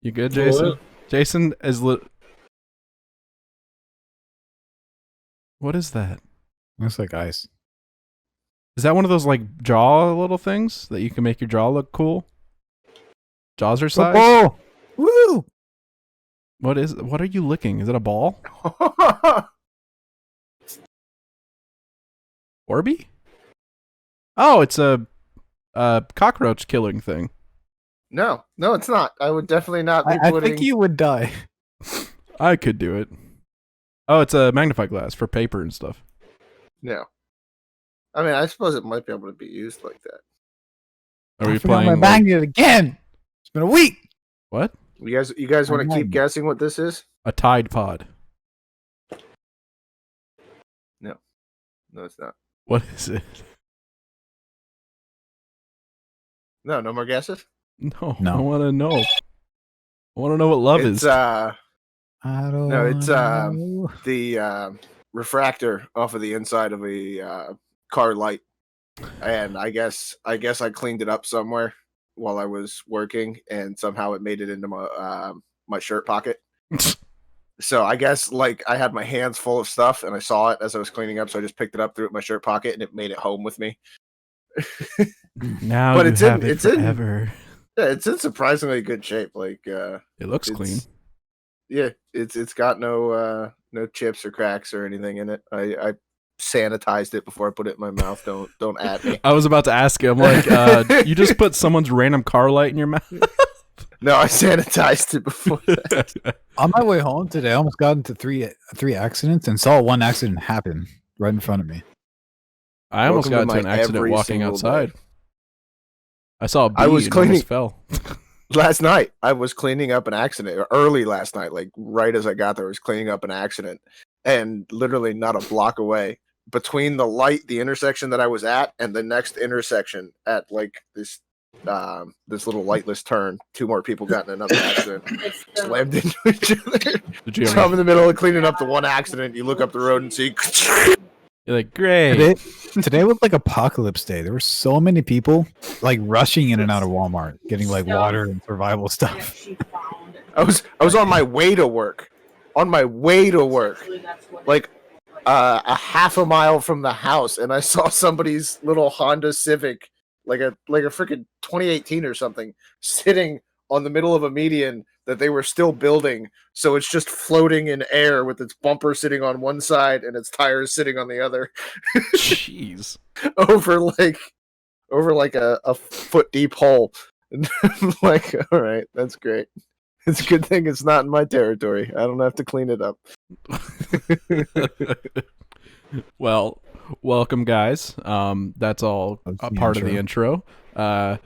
You good, Jason? What? Jason is lit. What is that? Looks like ice. Is that one of those like jaw little things that you can make your jaw look cool? Jaws are size. Football! Woo! What are you licking? Is it a ball? Orby? Oh, it's a cockroach killing thing. No, it's not. I would definitely not be I putting. think you would die. I could do it. Oh, it's a magnifying glass for paper and stuff. No. I mean, I suppose it might be able to be used like that. Are we I forgot playing? my Like, magnet again. It's been a week. what? You guys want to keep magnet. guessing what this is? A Tide Pod. No, it's not. What is it? No more guesses. No. I want to know. I want to know what love It's is. I don't No, it's, know. the refractor off of the inside of a car light, and I guess I cleaned it up somewhere while I was working, and somehow it made it into my shirt pocket. So I guess like I had my hands full of stuff, and I saw it as I was cleaning up, so I just picked it up, threw it in my shirt pocket, and it made it home with me. Now but you it's have in- it it's in- forever. Yeah, it's in surprisingly good shape. Like It looks it's- clean. yeah, it's got no chips or cracks or anything in it. I sanitized it before I put it in my mouth. Don't at me. I was about to ask him, like, you just put someone's random car light in your mouth? No, I sanitized it before. On my way home today, I almost got into three accidents and saw one accident happen right in front of me. I almost got Welcome to into an my accident every walking single outside. day. I saw a bee I was and cleaning- almost fell. Last night, I was cleaning up an accident. Or early last night, like right as I got there, I was cleaning up an accident, and literally not a block away, between the light, the intersection that I was at, and the next intersection at like this little lightless turn, two more people got in another accident, slammed into each other. Did you So I'm ever? in the middle of cleaning up the one accident. You look up the road and see. You're like, great. Today was like apocalypse day. There were so many people like rushing in and out of Walmart, getting like water and survival stuff. I was on my way to work. Like a half a mile from the house, and I saw somebody's little Honda Civic, like a freaking 2018 or something, sitting on the middle of a median that they were still building. So it's just floating in air with its bumper sitting on one side and its tires sitting on the other, Jeez. over like a foot deep hole. And I'm like, all right, that's great. It's a good thing it's not in my territory. I don't have to clean it up. Well, welcome, guys. That's all That's a the part of the intro. Because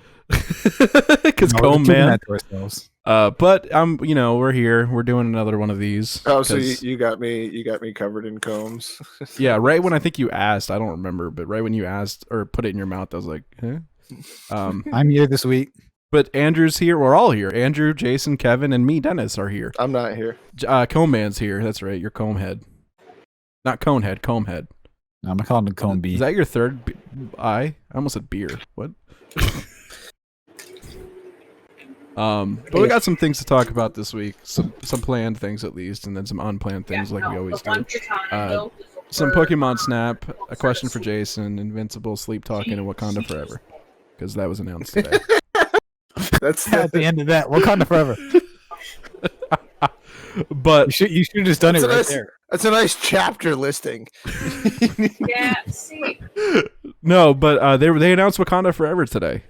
No, we're Comb keeping Man. that to ourselves. But we're here. We're doing another one of these. Oh, so 'cause- you got me covered in combs. yeah, right when I think you asked, I don't remember, but right when you asked or put it in your mouth, I was like, huh? I'm here this week. But Andrew's here. We're all here. Andrew, Jason, Kevin, and me, Dennis, are here. I'm not here. Comb Man's here. That's right. You're Comb Head. Not Conehead, Comb Head. I'm calling it Cone B. Is that your third eye? I almost said beer. What? But we got some things to talk about this week. Some planned things at least, and then some unplanned things like we always do. Some Pokemon Snap, a question for Jason, Invincible, Sleep Talking, and Wakanda Forever. Because that was announced today. That's At the end of that, Wakanda forever. But You should have just done it That's a right nice- there. That's a nice chapter listing. Yeah, see. no, but they announced Wakanda Forever today.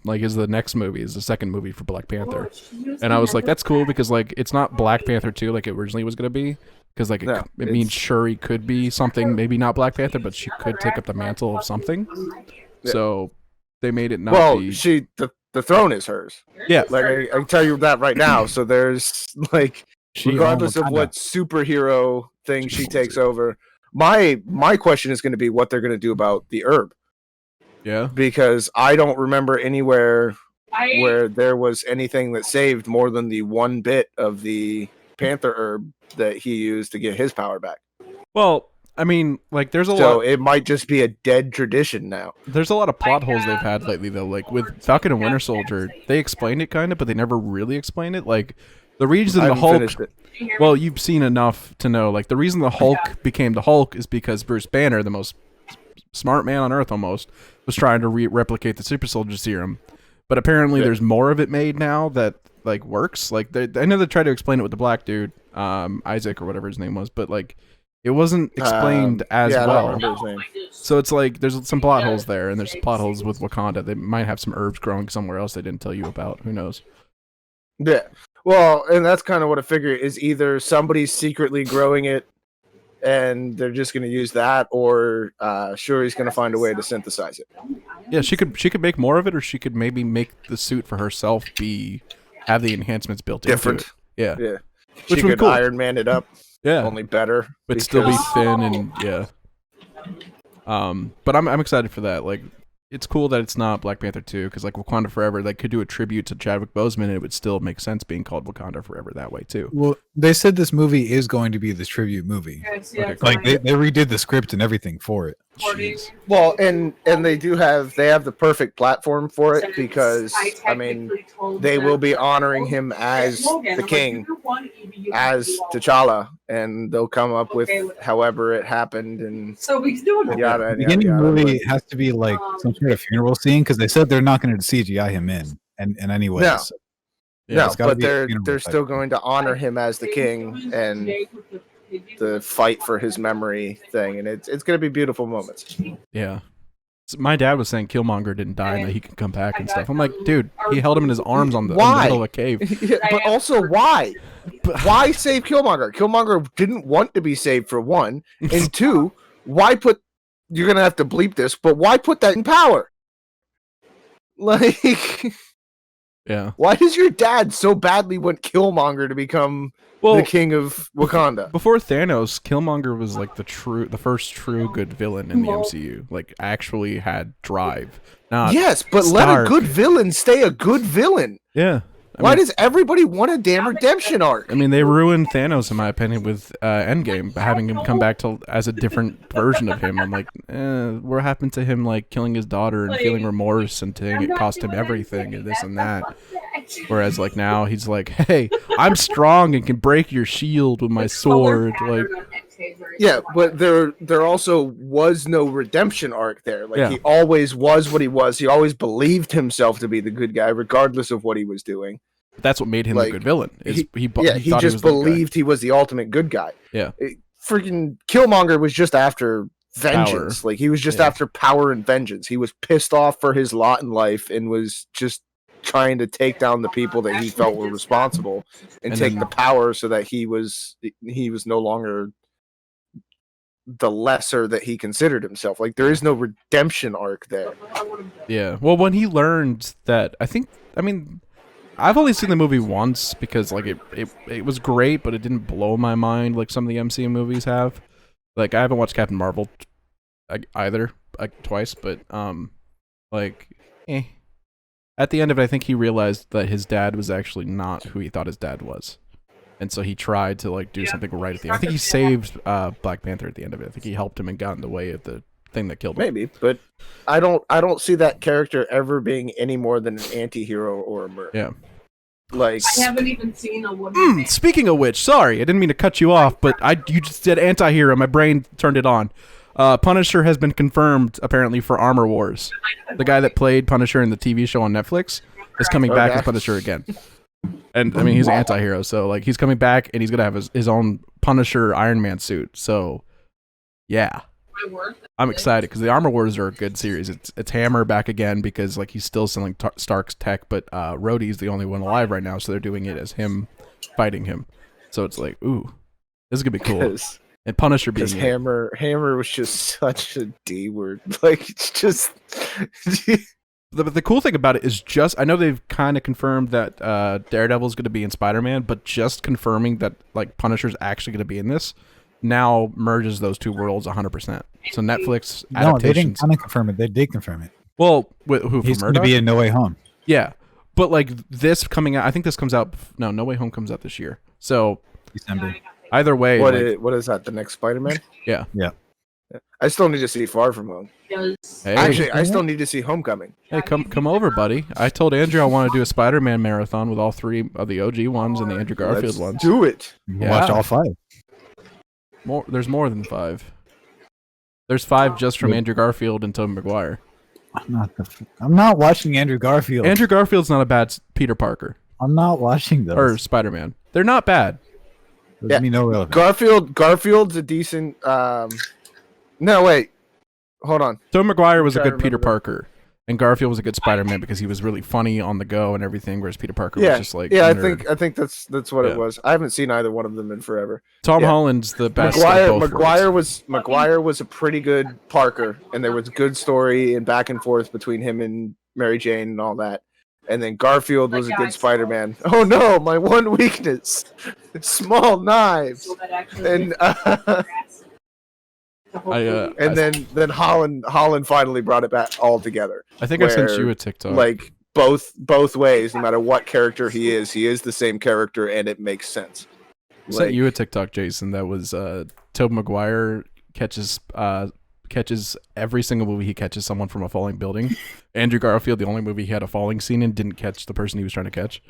Like is the next movie, is the second movie for Black Panther. And I was like, that's cool because like it's not Black Panther 2 like it originally was gonna be. Because like No, it means it's- Shuri could be something, maybe not Black Panther, but she could take up the mantle of something. Yeah. So they made it not Well, be. the throne is hers. Yeah. Like I can tell you that right now. So there's like, She regardless of Wakanda. what superhero thing she takes over, my question is going to be what they're going to do about the herb, Yeah. because I don't remember anywhere I where there was anything that saved more than the one bit of the panther herb that he used to get his power back. Well, I mean, like, there's a So lot. it might just be a dead tradition now. There's a lot of plot holes they've had lately, though. Like with Falcon and Winter Soldier, they explained it kind of, but they never really explained it. Like the reason I the haven't Hulk. finished it. Well, you've seen enough to know. Like the reason the Hulk became the Hulk is because Bruce Banner, the most smart man on Earth, almost was trying to replicate the Super Soldier Serum. But apparently, there's more of it made now that like works. Like I know they tried to explain it with the black dude, Isaac or whatever his name was, but like. It wasn't explained as I don't well. remember his name. So it's like there's some plot holes there, and there's plot holes with Wakanda. They might have some herbs growing somewhere else they didn't tell you about. Who knows? Yeah. Well, and that's kind of what I figure is either somebody's secretly growing it and they're just going to use that, or Shuri's going to find a way to synthesize it. Yeah, she could make more of it, or she could maybe make the suit for herself have the enhancements built Different. into it. Yeah. Yeah. Which She would be could cool. Iron Man it up, Yeah. only better. But still be because- thin and yeah. But I'm excited for that. Like, it's cool that it's not Black Panther 2, because like Wakanda Forever, they could do a tribute to Chadwick Boseman, and it would still make sense being called Wakanda Forever that way too. Well, they said this movie is going to be this tribute movie. Okay, Like they redid the script and everything for it. Jeez. Well, and they have the perfect platform for it because I mean they will be honoring him as the king, as T'Challa, and they'll come up with however it happened and So he's doing yada it. yada. The beginning yada, of the movie but- has to be like some sort of funeral scene because they said they're not going to CGI him in any way. No. So Yeah, no, it's gotta but be a they're funeral type. still going to honor him as the king and the fight for his memory thing, and it's going to be beautiful moments. Yeah. So my dad was saying Killmonger didn't die and that he can come back and stuff. I'm like, dude, he held him in his arms in the Why? middle of a cave. Yeah, but also, why? Why save Killmonger? Killmonger didn't want to be saved for one, and two, why put? You're gonna have to bleep this, but why put that in power? Like, Yeah. why does your dad so badly want Killmonger to become Well, the king of Wakanda? before Thanos, Killmonger was like the first true good villain in the MCU. Like actually had drive. Not Yes, but let a Stark. good villain stay a good villain. Yeah. Why does everybody want a damn redemption arc? I mean, they ruined Thanos, in my opinion, with Endgame, by having him come back as a different version of him. I'm like, what happened to him, like, killing his daughter and feeling remorse and saying it cost him everything and this and that? Whereas, like, now he's like, hey, I'm strong and can break your shield with my sword. Like, Yeah, but there also was no redemption arc there. Like Yeah. he always was what he was. He always believed himself to be the good guy, regardless of what he was doing. that's what made him Like, the good villain. Is he thought just was the good guy. believed he was the ultimate good guy. Yeah. Freaking Killmonger was just after vengeance. Like he was just Yeah. after power and vengeance. He was pissed off for his lot in life and was just trying to take down the people that he felt were responsible and And take then- the power so that he was no longer the lesser that he considered himself. Like there is no redemption arc there. Yeah. Well, when he learned that, I mean, I've only seen the movie once because like it was great, but it didn't blow my mind like some of the MCU movies have. Like I haven't watched Captain Marvel either, like twice, but at the end of it, I think he realized that his dad was actually not who he thought his dad was. And so he tried to like do something right at the end. I think he saved Black Panther at the end of it. I think he helped him and got in the way of the thing that killed him. Maybe, but I don't see that character ever being any more than an anti-hero or a merc. Yeah. Like I haven't even seen a woman. Speaking of which, sorry, I didn't mean to cut you off, but you just said anti-hero. My brain turned it on. Punisher has been confirmed apparently for Armor Wars. The guy that played Punisher in the TV show on Netflix is coming back as Punisher again. And I mean, he's an anti-hero, so like he's coming back and he's gonna have his own Punisher Iron Man suit. So yeah, I'm excited because the Armor Wars are a good series. It's Hammer back again because like he's still selling Stark's tech, but Rhodey's the only one alive right now, so they're doing it as him fighting him. So it's like, ooh, this is gonna be cool. And Punisher being because it. Hammer was just such a D word. Like it's just The cool thing about it is I know they've kind of confirmed that Daredevil's going to be in Spider-Man, but just confirming that like Punisher's actually going to be in this now merges those two worlds 100%. So Netflix No, they didn't adaptations. kind of confirm it. They did confirm it. Well, who He's for going to Murdoch? be in No Way Home. Yeah, but like this coming out, I think this comes out. No Way Home comes out this year. So December. either way, like, what is that? The next Spider-Man? yeah. Yeah. I still need to see Far From Home. Hey, Actually, I still need to see Homecoming. hey, come over, buddy. I told Andrew I want to do a Spider-Man marathon with all 3 of the OG ones and the Andrew Garfield Let's ones. do it. Watch all 5. There's more than 5. There's 5 just from Andrew Garfield and Tobey Maguire. I'm not watching Andrew Garfield. Andrew Garfield's not a bad Peter Parker I'm not watching those. or Spider-Man. They're not bad. There's Yeah. me no relevance. Garfield's a decent. No, wait. Hold on. Tobey Maguire was a trying good to Peter remember. Parker, and Garfield was a good Spider-Man because he was really funny on the go and everything, whereas Peter Parker Yeah, was just like yeah. I nerd. think that's what Yeah. it was. I haven't seen either one of them in forever. Tom yeah. Holland's the best. Maguire was a pretty good Parker, and there was good story and back and forth between him and Mary Jane and all that. And then Garfield was a good Spider-Man. Oh no, my one weakness: small knives. And and then Holland finally brought it back all together. I think I sent where, you a TikTok. Like both ways, no matter what character he is the same character, and it makes sense. I sent you a TikTok, Jason. That was Tobey Maguire catches every single movie he catches someone from a falling building. Andrew Garfield, the only movie he had a falling scene in, didn't catch the person he was trying to catch.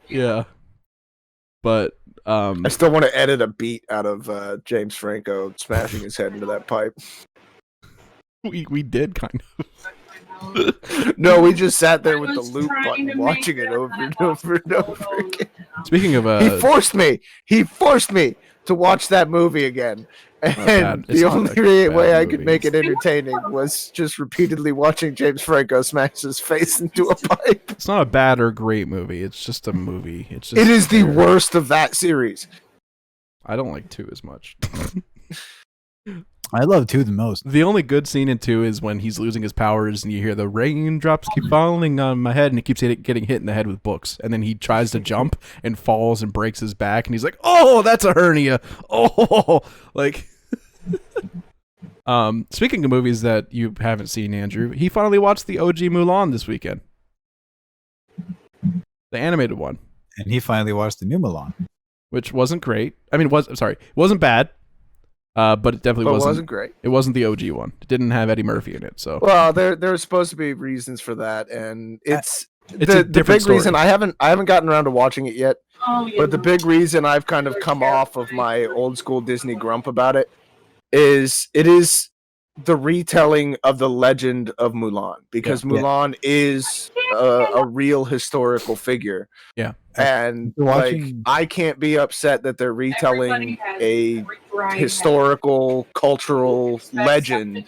Yeah, but I still want to edit a beat out of James Franco smashing his head into that pipe. we did kind of. No, we just sat there with the loop button, watching it over and over and over again. Speaking of, He forced me to watch that movie again, and the only way I could make it entertaining was just repeatedly watching James Franco smash his face into a pipe. It's not a bad or great movie. It's just a movie. It's just It is the worst of that series. I don't like 2 as much. I love 2 the most. The only good scene in 2 is when he's losing his powers and you hear the raindrops keep falling on my head and he keeps getting hit in the head with books. And then he tries to jump and falls and breaks his back and he's like, oh, that's a hernia. Oh, like... Speaking of movies that you haven't seen, Andrew, he finally watched the OG Mulan this weekend. The animated one. And he finally watched the new Mulan. Which wasn't great. I mean, it wasn't bad. But it definitely wasn't great. It wasn't the OG one. It didn't have Eddie Murphy in it. So well, there's supposed to be reasons for that, and it's a different the big story. reason I haven't gotten around to watching it yet. But the big reason I've kind of come off of my old school Disney grump about it is the retelling of the legend of Mulan, because Mulan is a real historical figure. Yeah. And like, I can't be upset that they're retelling a historical, cultural legend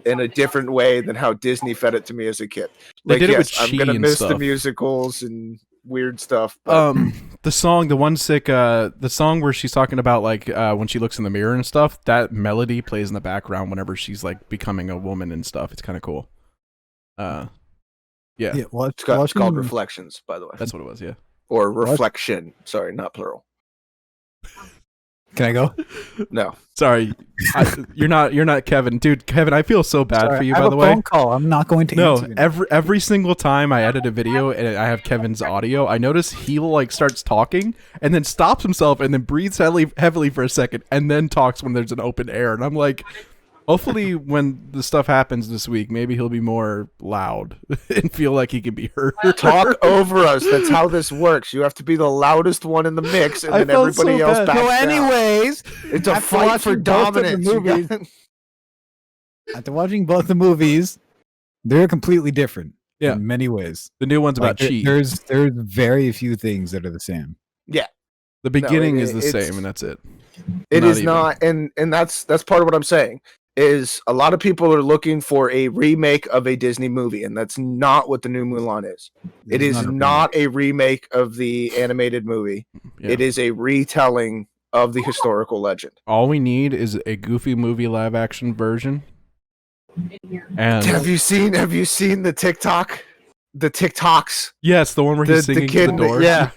in a different way than how Disney fed it to me as a kid. They Like, did it yes, with I'm gonna Chi and miss the stuff. musicals and weird stuff. But the song, the song where she's talking about like when she looks in the mirror and stuff, that melody plays in the background whenever she's like becoming a woman and stuff. It's kind of cool. Yeah, it's called Reflections, by the way. That's what it was. Yeah. Or reflection. Sorry, not plural. Can I go? No. Sorry. You're not Kevin. Dude, Kevin, I feel so bad for you, by the way. I have a phone call. I'm not going to answer. No, every single time I edit a video and I have Kevin's audio, I notice he like starts talking and then stops himself and then breathes heavily for a second and then talks when there's an open air. And I'm like, hopefully when the stuff happens this week, maybe he'll be more loud and feel like he can be heard. Talk over us. That's how this works. You have to be the loudest one in the mix, and then everybody else backs down. Anyways, it's a fight for dominance. After watching both the movies, they're completely different in many ways. The new one's about Chi. There's very few things that are the same. Yeah. The beginning is the same, and that's it. It is not, and that's part of what I'm saying. Is a lot of people are looking for a remake of a Disney movie, and that's not what the new Mulan is. It is not a remake of the animated movie. Yeah. It is a retelling of the historical legend. All we need is a Goofy movie live action version. And have you seen the TikTok? The TikToks? Yes, the one where he's singing the kid, to the doors. Yeah.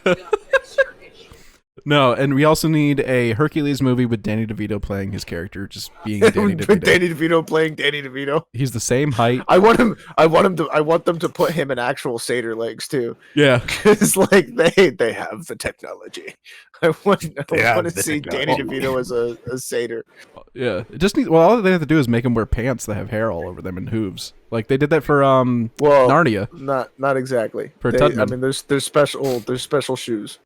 No, and we also need a Hercules movie with Danny DeVito playing his character, just being Danny DeVito. Danny DeVito playing Danny DeVito. He's the same height. I want them to put him in actual satyr legs too. Yeah. Because like they have the technology. I want to see Danny technology. DeVito as a satyr. Yeah. It just needs. Well, all they have to do is make him wear pants that have hair all over them and hooves. Like they did that for Well, Narnia. not exactly. For I Tubman. mean, there's special shoes.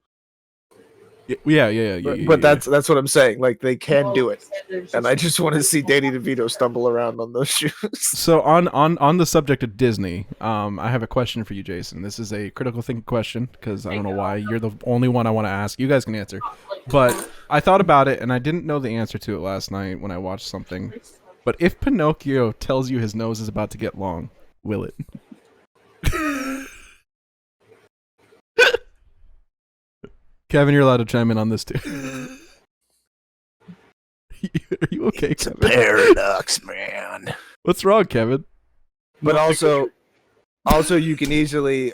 Yeah. But that's what I'm saying. Like they can do it, and I just want to see Danny DeVito stumble around on those shoes. So on the subject of Disney, I have a question for you, Jason. This is a critical thinking question because I don't know why you're the only one I want to ask. You guys can answer, but I thought about it and I didn't know the answer to it last night when I watched something. But if Pinocchio tells you his nose is about to get long, will it? Kevin, you're allowed to chime in on this too. Are you okay, It's a Kevin? paradox, man. What's wrong, Kevin? But also you can easily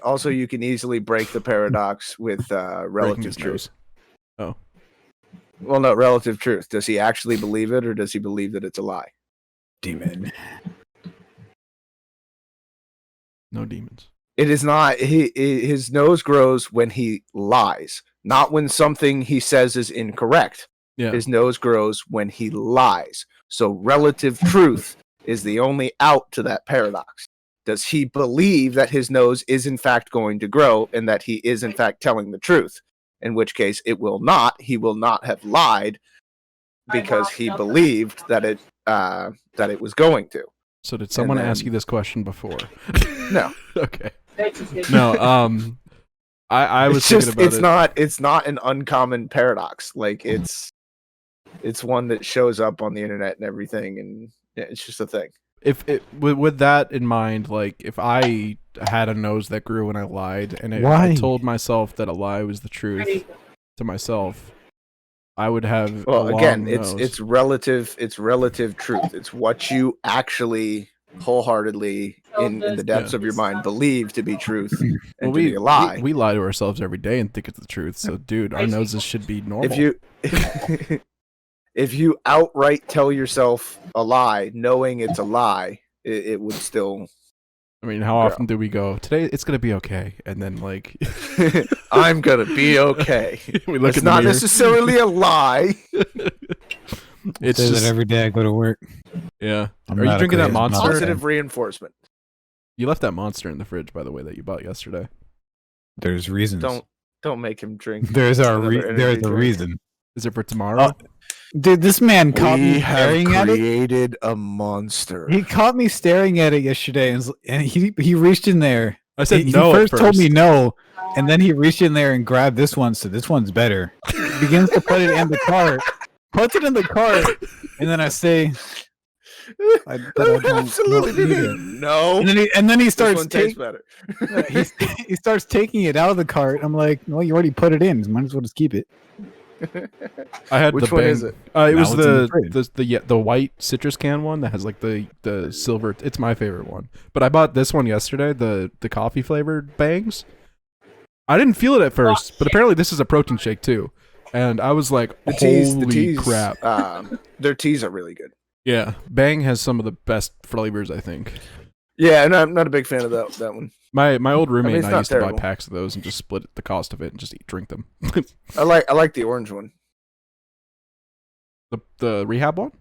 break the paradox with Breaking relative his truth. nose. Oh, Well, no, relative truth. Does he actually believe it, or does he believe that it's a lie? Demon. no demons. It is not. His nose grows when he lies, not when something he says is incorrect. Yeah. His nose grows when he lies. So relative truth is the only out to that paradox. Does he believe that his nose is in fact going to grow and that he is in fact telling the truth? In which case it will not. He will not have lied because he believed that it was going to. So did someone then- ask you this question before? No. Okay. No. I was It's thinking just about it. it's not an uncommon paradox. Like it's one that shows up on the internet and everything, and yeah, it's just a thing. If it with that in mind, like if I had a nose that grew and I lied, and I Why? told myself that a lie was the truth to myself, I would have. Well, a again, long nose. it's relative truth. It's what you actually wholeheartedly in the depths of your mind believe to be truth and Well, to be a lie. we lie to ourselves every day and think it's the truth. So, dude, our noses should be normal. If you if you outright tell yourself a lie, knowing it's a lie, it would still. I mean, how often do we go today? It's gonna be okay, and then like I'm gonna be okay. we look It's in the not mirror. necessarily a lie. It's Say just that every day I go to work. yeah. I'm Are you not a drinking that crazy monster? monster. Positive reinforcement. You left that monster in the fridge, by the way, that you bought yesterday. There's reasons. Don't make him drink. There's another energy there's a drink. reason. Is it for tomorrow? Dude, this man caught me staring at it. created a monster. He caught me staring at it yesterday, and he reached in there. I said he no. first at told me no, and then he reached in there and grabbed this one. So this one's better. He begins to put it in the cart. Puts it in the cart, and then I say, I don't Absolutely need it. didn't. No. And then he This starts one tastes taking better. he starts taking it out of the cart. I'm like, well, you already put it in. Might as well just keep it. I had Which the one bang. is it? It Now was it's in the the white citrus can one that has like the silver. It's my favorite one. But I bought this one yesterday, the coffee flavored bangs. I didn't feel it at first, but apparently this is a protein shake too. And I was like, holy teas, crap. Their teas are really good. Yeah, Bang has some of the best flavors, I think. Yeah, and I'm not a big fan of that one. My old roommate it's and I not used to buy terrible. packs of those and just split the cost of it and just drink them. I like the orange one. the rehab one?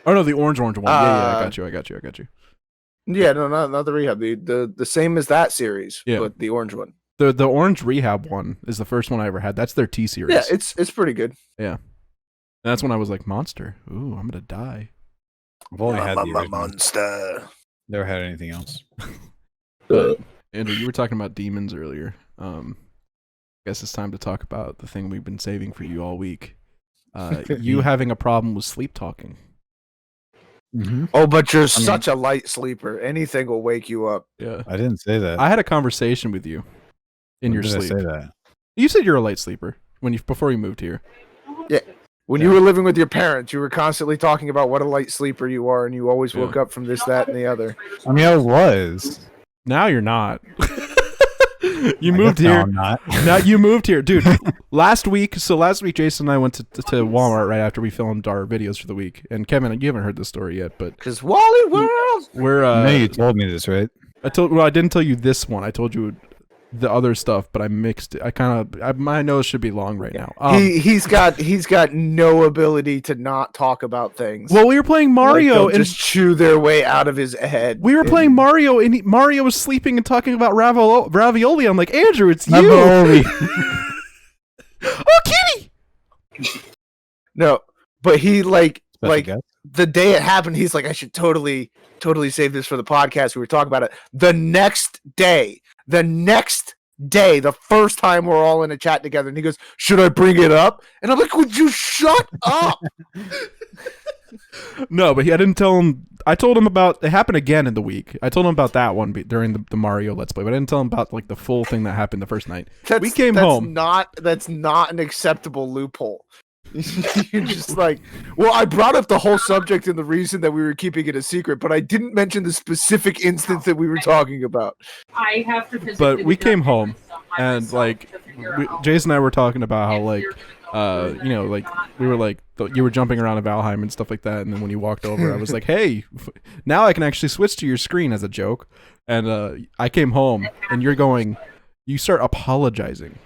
Oh no, the orange one. Yeah, I got you. Yeah, no, not the rehab. The same as that series, Yeah. but the orange one. The orange rehab one is the first one I ever had. That's their tea series. Yeah, it's pretty good. And that's when I was like, Monster. Ooh, I'm gonna die. I've only had the original. monster. Never had anything else. But Andrew, you were talking about demons earlier. I guess it's time to talk about the thing we've been saving for you all week. You having a problem with sleep talking. Mm-hmm. Oh, but you're such a light sleeper. Anything will wake you up. Yeah. I didn't say that. I had a conversation with you in When your did sleep. I say that? You said you're a light sleeper before you moved here. When you were living with your parents, you were constantly talking about what a light sleeper you are, and you always woke Yeah. up from this, that, and the other. I mean, I was. Now you're not. You I moved guess now here. I'm not. Now you moved here, dude. Last week, Jason and I went to Walmart right after we filmed our videos for the week. And Kevin, you haven't heard this story yet, but Because Wally World. we're I know you told me this, right? I didn't tell you this one. I told you the other stuff, but I mixed it. My nose should be long right now. He's got no ability to not talk about things. Well, we were playing Mario They'll and just chew their way out of his head. we were playing Mario and Mario was sleeping and talking about ravioli. I'm like, Andrew, it's you. Ravioli. Oh, kitty. No, but he Special like guest. the day it happened, he's like, I should totally save this for the podcast. We were talking about it. The next day, the first time we're all in a chat together, and he goes, should I bring it up? And I'm like, would you shut up? No, but I didn't tell him. I told him about it happened again in the week. I told him about that one during the Mario Let's Play, but I didn't tell him about like the full thing that happened the first night. We came home. That's not an acceptable loophole. You're just like, well, I brought up the whole subject and the reason that we were keeping it a secret, but I didn't mention the specific instance that we were talking about. I have to physically But we be done came home, myself by and myself like to figure out Jason and I were talking about how if like you're gonna go you know, like we were like you were jumping around in Valheim and stuff like that, and then when you walked over, I was like, hey, now I can actually switch to your screen as a joke. And I came home, and you start apologizing.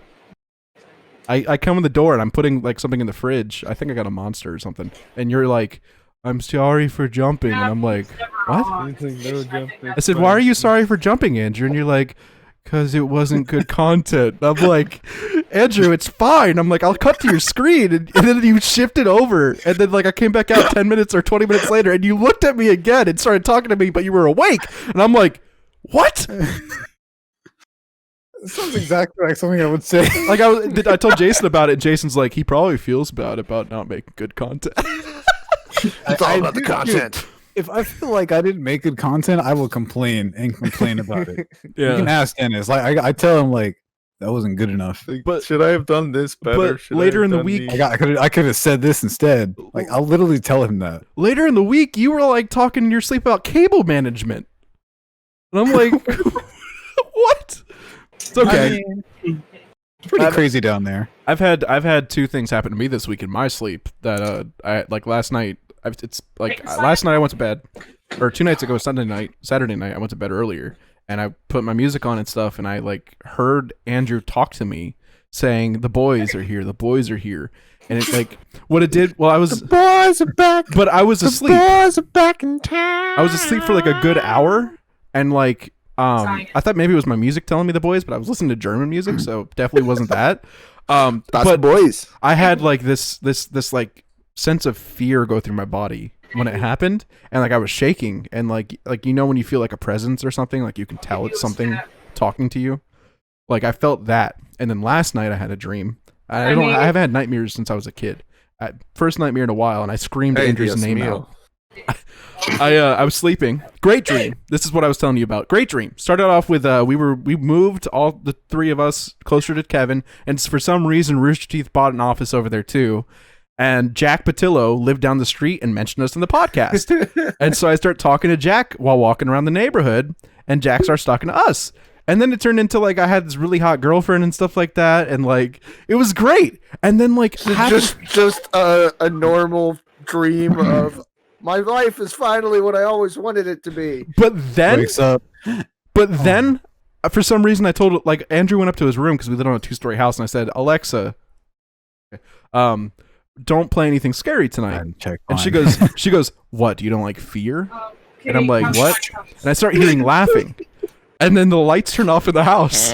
I come in the door and I'm putting like something in the fridge. I think I got a monster or something, and you're like, I'm sorry for jumping, and I'm like, what? I said, why are you sorry for jumping, Andrew? And you're like, because it wasn't good content. I'm like, Andrew, it's fine. I'm like, I'll cut to your screen. And then you shifted over. And then like I came back out 10 minutes or 20 minutes later, and you looked at me again and started talking to me, but you were awake. And I'm like, what? It sounds exactly like something I would say. Like I told Jason about it, and Jason's like, he probably feels bad about not making good content. It's all about the content. If I feel like I didn't make good content, I will complain about it. You can Yeah. ask Dennis. Like I tell him like that wasn't good enough. But Should I have done this better? but Should I later have in the done week- these? I could have said this instead. Like I'll literally tell him that. later in the week, you were like talking in your sleep about cable management. And I'm like, what? It's okay. It's pretty crazy down there. I've had two things happen to me this week in my sleep that I like last night. Last night I went to bed, or 2 nights ago, Saturday night I went to bed earlier, and I put my music on and stuff, and I like heard Andrew talk to me saying the boys are here, and it like what it did. Well, The boys are back. but I was asleep. Boys are back in town. I was asleep for like a good hour, and like I thought maybe it was my music telling me the boys, but I was listening to German music, so definitely wasn't that. That's But boys. I had like this like sense of fear go through my body when it happened, and like I was shaking, and like you know when you feel like a presence or something, like you can tell it's something talking to you. Like I felt that, and then last night I had a dream. I haven't had nightmares since I was a kid. First nightmare in a while, and I screamed Andrew's name out. I was sleeping. Great dream. This is what I was telling you about. Great dream. Started off with we moved all the three of us closer to Kevin, and for some reason Rooster Teeth bought an office over there too. And Jack Patillo lived down the street and mentioned us in the podcast. And so I start talking to Jack while walking around the neighborhood, and Jack starts talking to us. And then it turned into like I had this really hot girlfriend and stuff like that, and like it was great. And then like just a normal dream of my life is finally what I always wanted it to be. but then Wakes up. But then, for some reason, I told like Andrew went up to his room because we lived on a 2-story house, and I said, "Alexa, don't play anything scary tonight." And she goes, "What? You don't like fear?" And I'm like, "What?" And I start hearing laughing, and then the lights turn off in the house.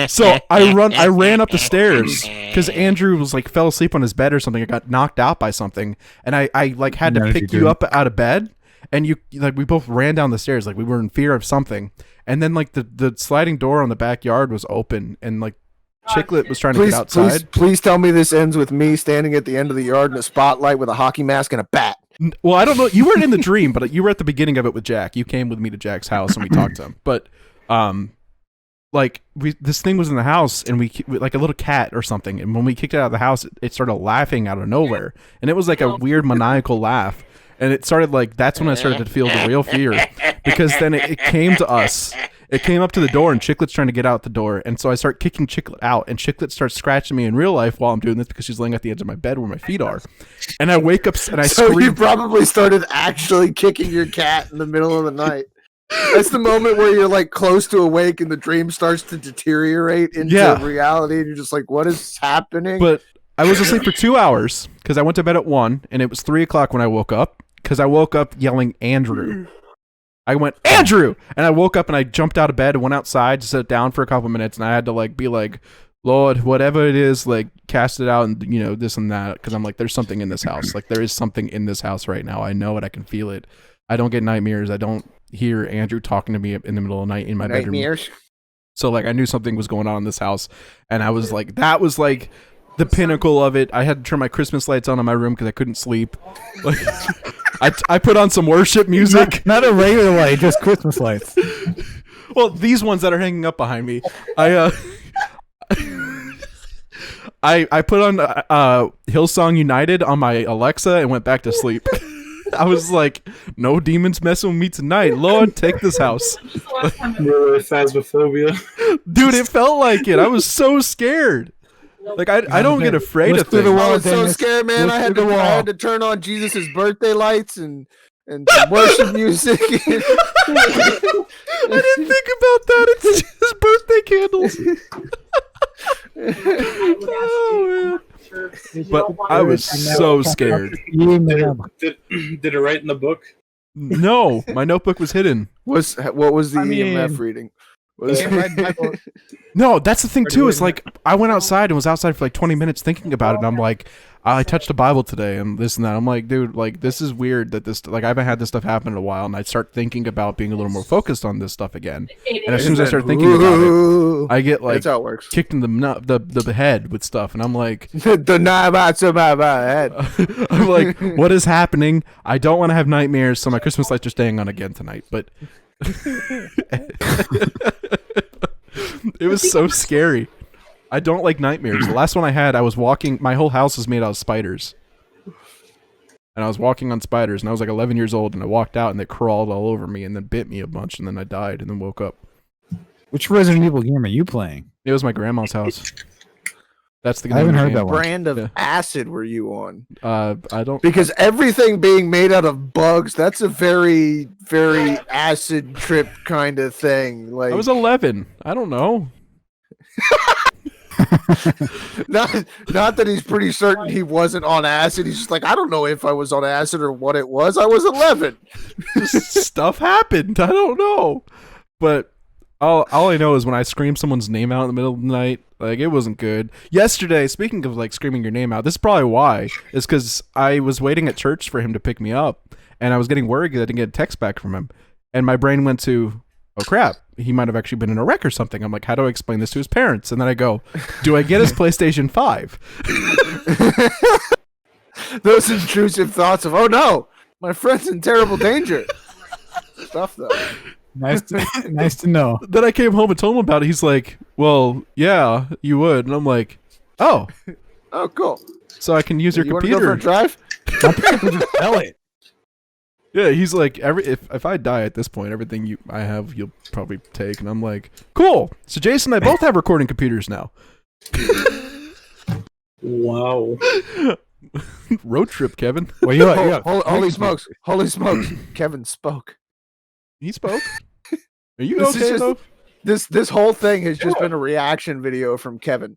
So I ran up the stairs because Andrew was like fell asleep on his bed or something. I got knocked out by something, and I like had to pick you up out of bed. And you like we both ran down the stairs like we were in fear of something. And then like the sliding door on the backyard was open, and like Chicklet was trying to get outside. Please tell me this ends with me standing at the end of the yard in a spotlight with a hockey mask and a bat. Well, I don't know. You weren't in the dream, but you were at the beginning of it with Jack. You came with me to Jack's house and we talked to him. But like this thing was in the house, and we like a little cat or something. And when we kicked it out of the house, it started laughing out of nowhere, and it was like a weird maniacal laugh. And it started like that's when I started to feel the real fear, because then it came to us it came up to the door, and Chiclet's trying to get out the door, and so I start kicking Chiclet out, and Chiclet starts scratching me in real life while I'm doing this because she's laying at the edge of my bed where my feet are, and I wake up and I So scream. you probably started actually kicking your cat in the middle of the night. That's the moment where you're like close to awake and the dream starts to deteriorate into reality, and you're just like, "What is happening?" But I was asleep for 2 hours because I went to bed at 1, and it was 3 o'clock when I woke up because I woke up yelling Andrew. I went Andrew, and I woke up and I jumped out of bed and went outside to sit down for a couple minutes, and I had to like be like, Lord, whatever it is, like cast it out, and this and that, because I'm like, there's something in this house. Like there is something in this house right now. I know it. I can feel it. I don't get nightmares. I don't hear Andrew talking to me in the middle of the night in my bedroom. Nightmares. So like I knew something was going on in this house, and I was like, that was like the pinnacle of it. I had to turn my Christmas lights on in my room because I couldn't sleep. Like I put on some worship music. Not a regular light, just Christmas lights. Well, these ones that are hanging up behind me. I put on Hillsong United on my Alexa and went back to sleep. I was like, no demons messing with me tonight. Lord, take this house. Phasmophobia. Dude, it felt like it. I was so scared. Like I don't get afraid of things. I was so scared, man. I had to turn on Jesus' birthday lights and some worship music. I didn't think about that. It's his birthday candles. Oh, man. But I was so scared. Did it write in the book? No, my notebook was hidden. What was the EMF reading? No, that's the thing too. Is like I went outside and was outside for like 20 minutes thinking about it, and I'm like, I touched a Bible today and this and that. I'm like, dude, like this is weird that this, like I haven't had this stuff happen in a while, and I start thinking about being a little more focused on this stuff again. And as soon as I start thinking about it, I get like that's how it works. kicked in the head with stuff, and I'm like, head. I'm like, what is happening? I don't want to have nightmares, so my Christmas lights are staying on again tonight. But it was so scary. I don't like nightmares. The last one I had, I was walking. My whole house is made out of spiders, and I was walking on spiders. And I was like 11 years old, and I walked out, and they crawled all over me, and then bit me a bunch, and then I died, and then woke up. Which Resident Evil game are you playing? It was my grandma's house. That's the. I haven't heard that one. Brand of acid were you on? I don't. Because everything being made out of bugs, that's a very, very acid trip kind of thing. Like I was 11. I don't know. not that he's pretty certain he wasn't on acid. He's just like, I don't know if I was on acid or what it was. I was 11. Stuff happened. I don't know. But all I know is when I scream someone's name out in the middle of the night, like it wasn't good. Yesterday, speaking of like screaming your name out, this is probably why. Is because I was waiting at church for him to pick me up, and I was getting worried that I didn't get a text back from him. And my brain went to, oh crap, he might have actually been in a wreck or something. I'm like, how do I explain this to his parents? And then I go, do I get his PlayStation 5? Those intrusive thoughts of, oh no, my friend's in terrible danger. Stuff though. Nice to know. Then I came home and told him about it. He's like, well, yeah, you would. And I'm like, oh. Oh, cool. So I can use your computer. Want to go for a drive? Just sell it. Yeah, he's like, if I die at this point, everything I have, you'll probably take. And I'm like, cool. So Jason and I both have recording computers now. Wow. Road trip, Kevin. Well, holy smokes. Holy smokes. Kevin spoke. He spoke. Are you This is okay, just- though? This whole thing has just been a reaction video from Kevin.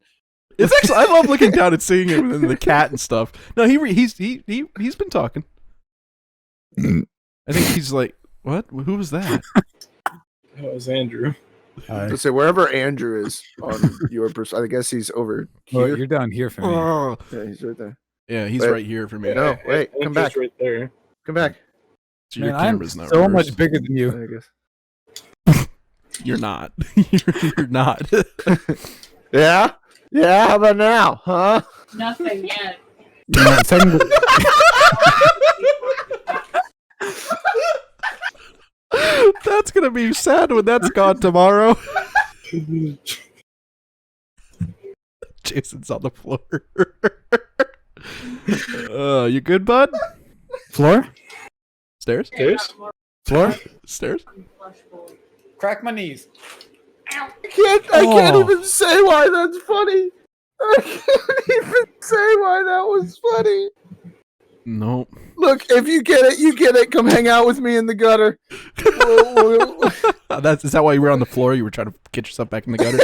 It's actually, I love looking down and seeing him and the cat and stuff. No, he's been talking. I think he's like, what? Who was that? That was Andrew. Let's say wherever Andrew is on your I guess he's over Well, here. you're down here for me. Oh. Yeah, he's right there. Yeah, he's Wait. right here for me. No, wait, I think come back. he's right there. Come back. So your Man, I'm camera's not so reversed. much bigger than you. I guess. You're not. You're not. Yeah? Yeah, how about now? Huh? Nothing yet. That's gonna be sad when that's gone tomorrow. Jason's on the floor. You good, bud? Floor? Stairs? Stairs? Floor? Stairs? Crack my knees. I can't Oh. even say why that's funny. I can't even say why that was funny. Nope. Look, if you get it, you get it. Come hang out with me in the gutter. Is that why you were on the floor? You were trying to get yourself back in the gutter?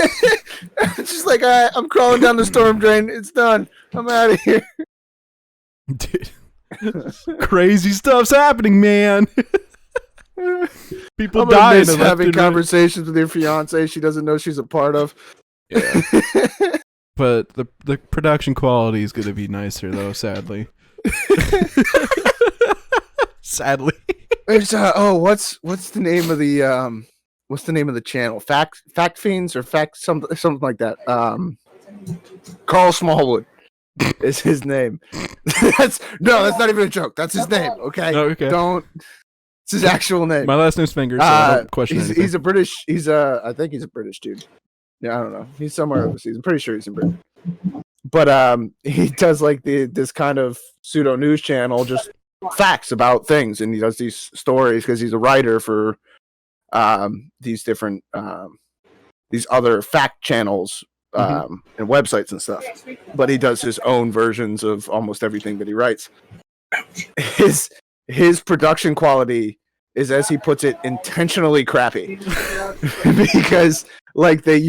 It's just like, I'm crawling down the storm drain. It's done. I'm out of here. Dude. Crazy stuff's happening, man. People I'm gonna dying. miss left having and right. conversations with your fiance she doesn't know she's a part of. Yeah. But the production quality is going to be nicer, though. Sadly. Sadly. There's what's the name of the channel? Fact Fiends or something like that. Carl Smallwood is his name. that's not even a joke. That's his name. Okay. Oh, okay. Don't. It's his actual name. My last name's Fingers, so I don't question anything. He's a British. I think he's a British dude. Yeah, I don't know. He's somewhere overseas. I'm pretty sure he's in Britain. But he does like this kind of pseudo news channel, just facts about things, and he does these stories because he's a writer for these different these other fact channels and websites and stuff. But he does his own versions of almost everything that he writes. His production quality is, as he puts it, intentionally crappy because like they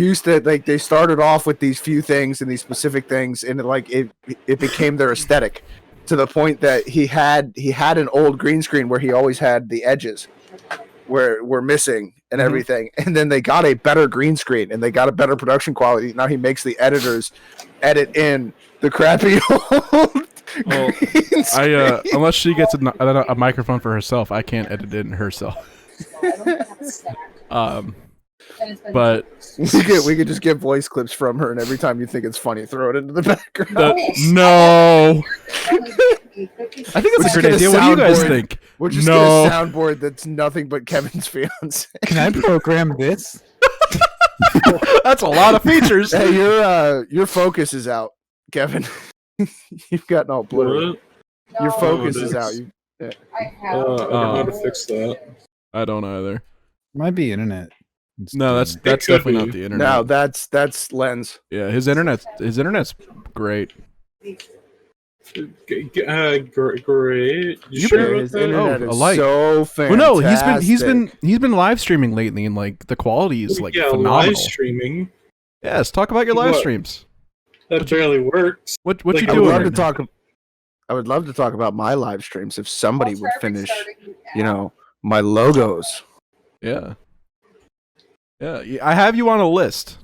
started off with these few things and these specific things, and it became their aesthetic to the point that he had an old green screen where he always had the edges were missing and everything, and then they got a better green screen and they got a better production quality. Now he makes the editors edit in the crappy old Well, green screen. unless she gets a microphone for herself, I can't edit it in herself. But we could just get voice clips from her, and every time you think it's funny, throw it into the background. no. I think it's a great idea. What do you guys think? We'll just No. get a soundboard that's nothing but Kevin's fiance. Can I program this? That's a lot of features. Hey, your focus is out, Kevin. You've gotten all blurry. What? Your focus it is out. is. I I don't know how to fix that. I don't either. Might be internet. No, that's could definitely be. not the internet. No, that's Lens. Yeah, his internet's great. Great. You You sure better- about His that? internet a is light. so fantastic. Well, no, he's been live streaming lately, and like the quality is like yeah, phenomenal. live streaming. Yes, talk about your live What? streams. That barely works. What Like, you I would doing? love Right to now? talk. I would love to talk about my live streams if somebody would finish, my logos. Yeah. Yeah, I have you on a list.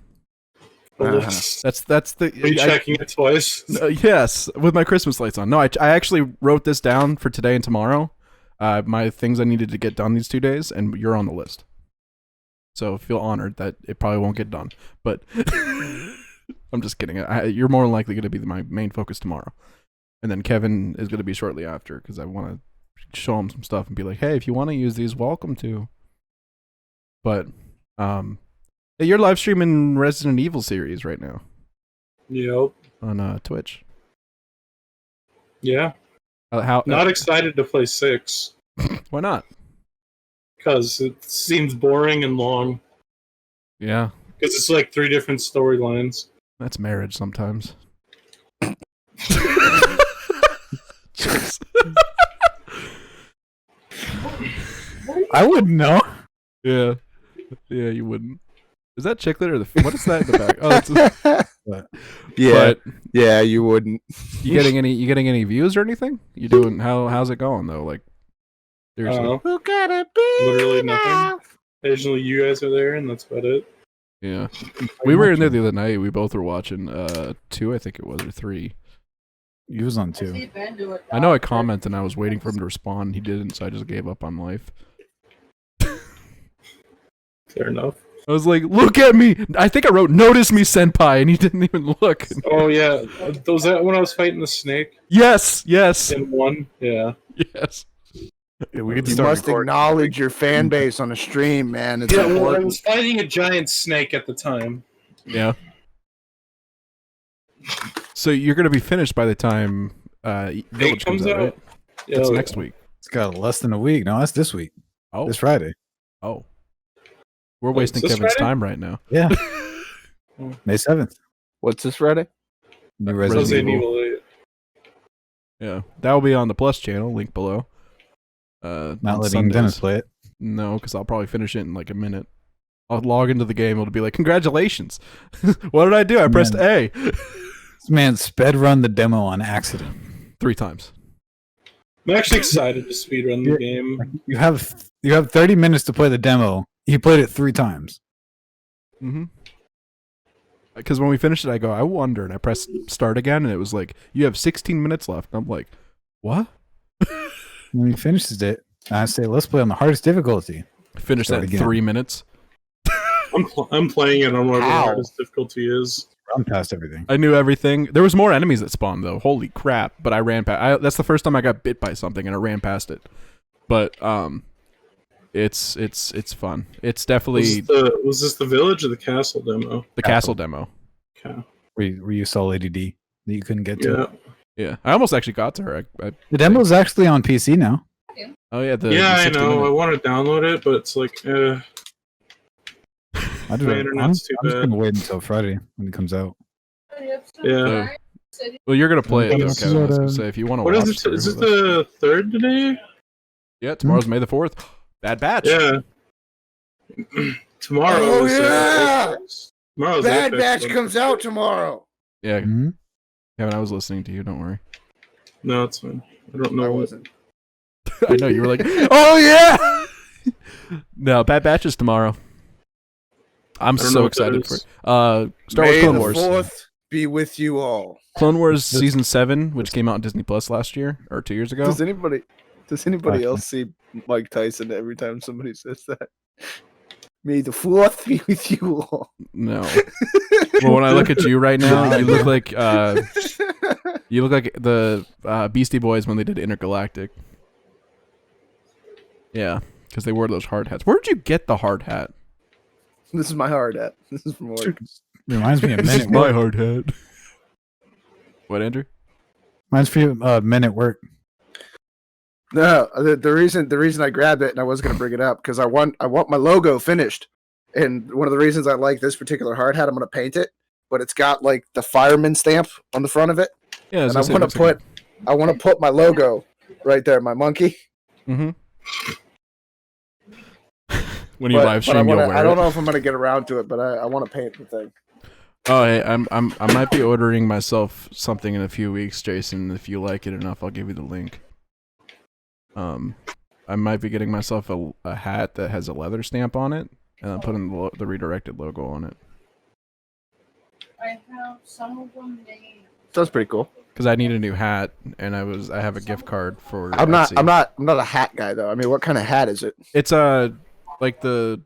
Are That's the. you checking it twice? Yes, with my Christmas lights on. No, I actually wrote this down for today and tomorrow. My things I needed to get done these 2 days, and you're on the list. So feel honored that it probably won't get done, but I'm just kidding. You're more likely going to be my main focus tomorrow, and then Kevin is going to be shortly after because I want to show him some stuff and be like, hey, if you want to use these, welcome to. But yeah, you're live streaming Resident Evil series right now Yep. on Twitch. Yeah. How? Not excited to play 6 Why not? because it seems boring and long. Yeah, Because it's like 3 different storylines. that's marriage sometimes. Jeez. I wouldn't know. Yeah, you wouldn't. Is that chiclet or what is that in the back? Oh, that's Yeah, But yeah, you wouldn't. you getting any views or anything? You doing how's it going though? Like seriously. Who could it be? Literally nothing. Occasionally you guys are there, and that's about it. Yeah. We were in there the other night. We both were watching 2, I think it was, or 3. He was on 2. I know I commented and I was waiting for him to respond. He didn't, so I just gave up on life. Fair enough. I was like, look at me! I think I wrote, notice me, senpai, and he didn't even look. Oh yeah, was that when I was fighting the snake Yes! in 1? Yeah. Yes. Yeah, we could You start must recording. acknowledge your fan base on a stream, man. It's Yeah, well, I important. was fighting a giant snake at the time. Yeah. So you're gonna be finished by the time Village comes out, right? Yeah, It's next week. It's got less than a week. No, that's this week. Oh. This Friday. Oh. We're wasting this Kevin's Friday? time right now. Yeah. May 7th. What's this Friday? New Resident Resident Resident Evil. Evil 8. Yeah, that will be on the Plus channel. Link below. Not on letting Sundays. Dennis play it. No, because I'll probably finish it in like a minute. I'll log into the game. It'll be like, congratulations. What did I do? I pressed A. This man sped run the demo on accident. 3 times. I'm actually excited to speedrun the game. You have 30 minutes to play the demo. He played it 3 times. Mm-hmm. Because when we finished it, I go, I wonder, and I pressed start again, and it was like, you have 16 minutes left. And I'm like, what? When he finishes it, I say, let's play on the hardest difficulty. Finished that Start in again. 3 minutes. I'm playing it on whatever the How? hardest difficulty is. Run past everything. I knew everything. There was more enemies that spawned, though. Holy crap. But I ran past. That's the first time I got bit by something, and I ran past it. But it's fun. It's definitely Was this the village or the castle demo? the castle demo. Okay. Where you saw Lady D that you couldn't get to. Yeah. Yeah, I almost actually got to her. The demo's actually on PC now. Oh yeah, the Yeah, I 60 know. I minute- want to download it, but it's like, I My internet's too I'm just bad. gonna wait until Friday when it comes out. yeah. Well, you're gonna play it though, This is Kevin. I was what, gonna say if you want to What watch. is it? Is it through with the 3rd today? Yeah, tomorrow's May the 4th. Bad batch. Yeah. Tomorrow. Oh, is, yeah! Apex. Tomorrow's Bad Apex, Batch but- comes out tomorrow. Yeah, Mm-hmm. Kevin, I was listening to you. Don't worry. No, it's fine. I don't No, I know. wasn't. I know you were like, oh yeah. No, Bad Batch is tomorrow. I'm I don't know so what that excited for is. it. Star Wars May Clone the Wars. 4th be with you all. Clone Wars season 7, which came out on Disney Plus last year or 2 years ago. Does anybody Actually. else see Mike Tyson every time somebody says that? May the 4th be with you all. No. Well, when I look at you right now, you look like the Beastie Boys when they did Intergalactic. Yeah, because they wore those hard hats. Where'd you get the hard hat? This is my hard hat. This is from work. Reminds me of This Men is at my Work. hard hat. What, Andrew? Reminds me of Men at Work. No, the reason I grabbed it and I was gonna bring it up because I want my logo finished, and one of the reasons I like this particular hard hat, I'm gonna paint it, but it's got like the fireman stamp on the front of it, Yeah, and I want to put my logo right there, my monkey. Mm-hmm. When you But- live but stream, you'll wear I don't it. know if I'm gonna get around to it, but I want to paint the thing. Oh, hey, I might be ordering myself something in a few weeks, Jason. If you like it enough, I'll give you the link. I might be getting myself a hat that has a leather stamp on it, and I'm putting the redirected logo on it I have some of them named. Sounds pretty cool. because I need a new hat, and I have a gift card for. I'm not Etsy. a hat guy though. I mean, what kind of hat is it? It's like the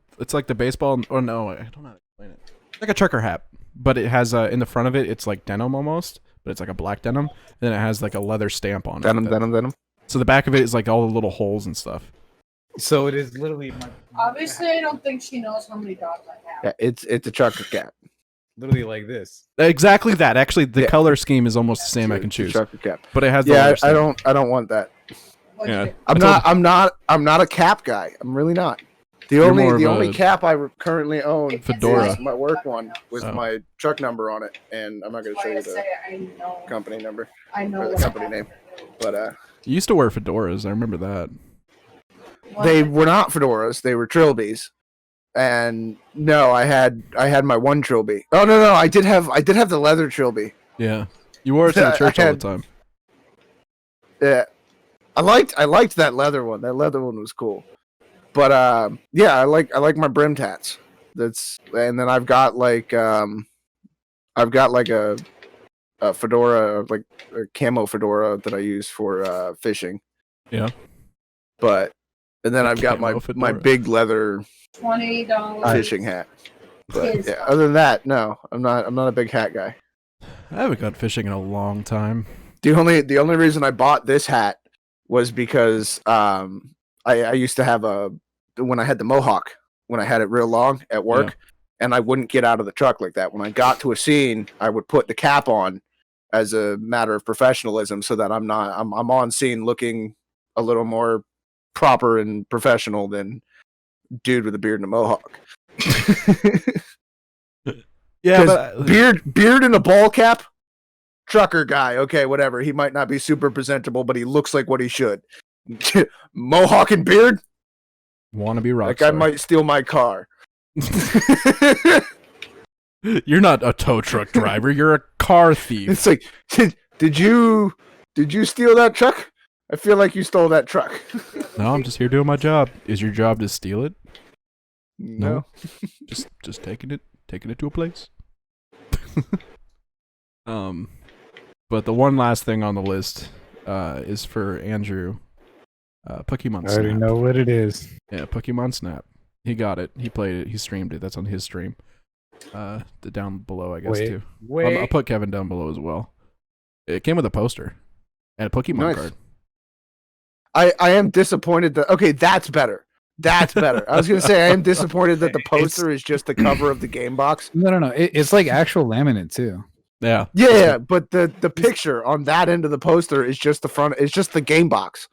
baseball. Oh no, I don't know how to explain it. It's like a trucker hat, but it has in the front of it, it's like denim almost, but it's like a black denim, and then it has like a leather stamp on it. Denim. So the back of it is like all the little holes and stuff. So it is literally Obviously, I don't think she knows how many dogs I have. Yeah, it's a trucker cap. literally like this. Exactly that. Actually, the Yeah. color scheme is almost the same. I can It's a choose, trucker cap. but it has. The Yeah, leather I stamp. don't want that. What'd Yeah. you do? I'm not a cap guy. I'm really not. The You're only more of only a cap I currently own fedora. is my work one with Oh. my truck number on it, and I'm not going to show Like I you the say, I know. company number I know or the what I company have name. to do. But You used to wear fedoras. I remember that. What? they were not fedoras; they were trilbies. And no, I had my one trilby. Oh no, I did have the leather trilby. Yeah, you wore it to the I church all had- the time. Yeah, I liked that leather one. That leather one was cool. But yeah, I like my brim tats. And then I've got like a fedora, like a camo fedora that I use for fishing. Yeah. And then A I've got camo my fedora. big leather $20. fishing hat. But Kids. yeah, other than that, no, I'm not a big hat guy. I haven't gone fishing in a long time. The only reason I bought this hat was because I used to have when I had the mohawk, when I had it real long at work, and I wouldn't get out of the truck like that. When I got to a scene, I would put the cap on as a matter of professionalism, so that I'm on scene looking a little more proper and professional than dude with a beard and a mohawk. Yeah, 'Cause but beard and a ball cap, trucker guy. Okay, whatever. He might not be super presentable, but he looks like what he should. Mohawk and beard. wanna be rock That guy star. might steal my car. You're not a tow truck driver. You're a car thief. It's like, did you steal that truck? I feel like you stole that truck. No, I'm just here doing my job. Is your job to steal it? No. Just taking it to a place. But the one last thing on the list is for Andrew. Pokemon I already Snap. know what it is. Yeah, Pokemon Snap. He got it. He played it. He streamed it. That's on his stream. The down below, I guess, too. I'll put Kevin down below as well. It came with a poster and a Pokemon Nice. card. I am disappointed that. Okay, that's better. That's better. I was gonna say I am disappointed that the poster is just the cover of the game box. No. It's like actual laminate too. Yeah. Yeah, but the picture on that end of the poster is just the front. It's just the game box.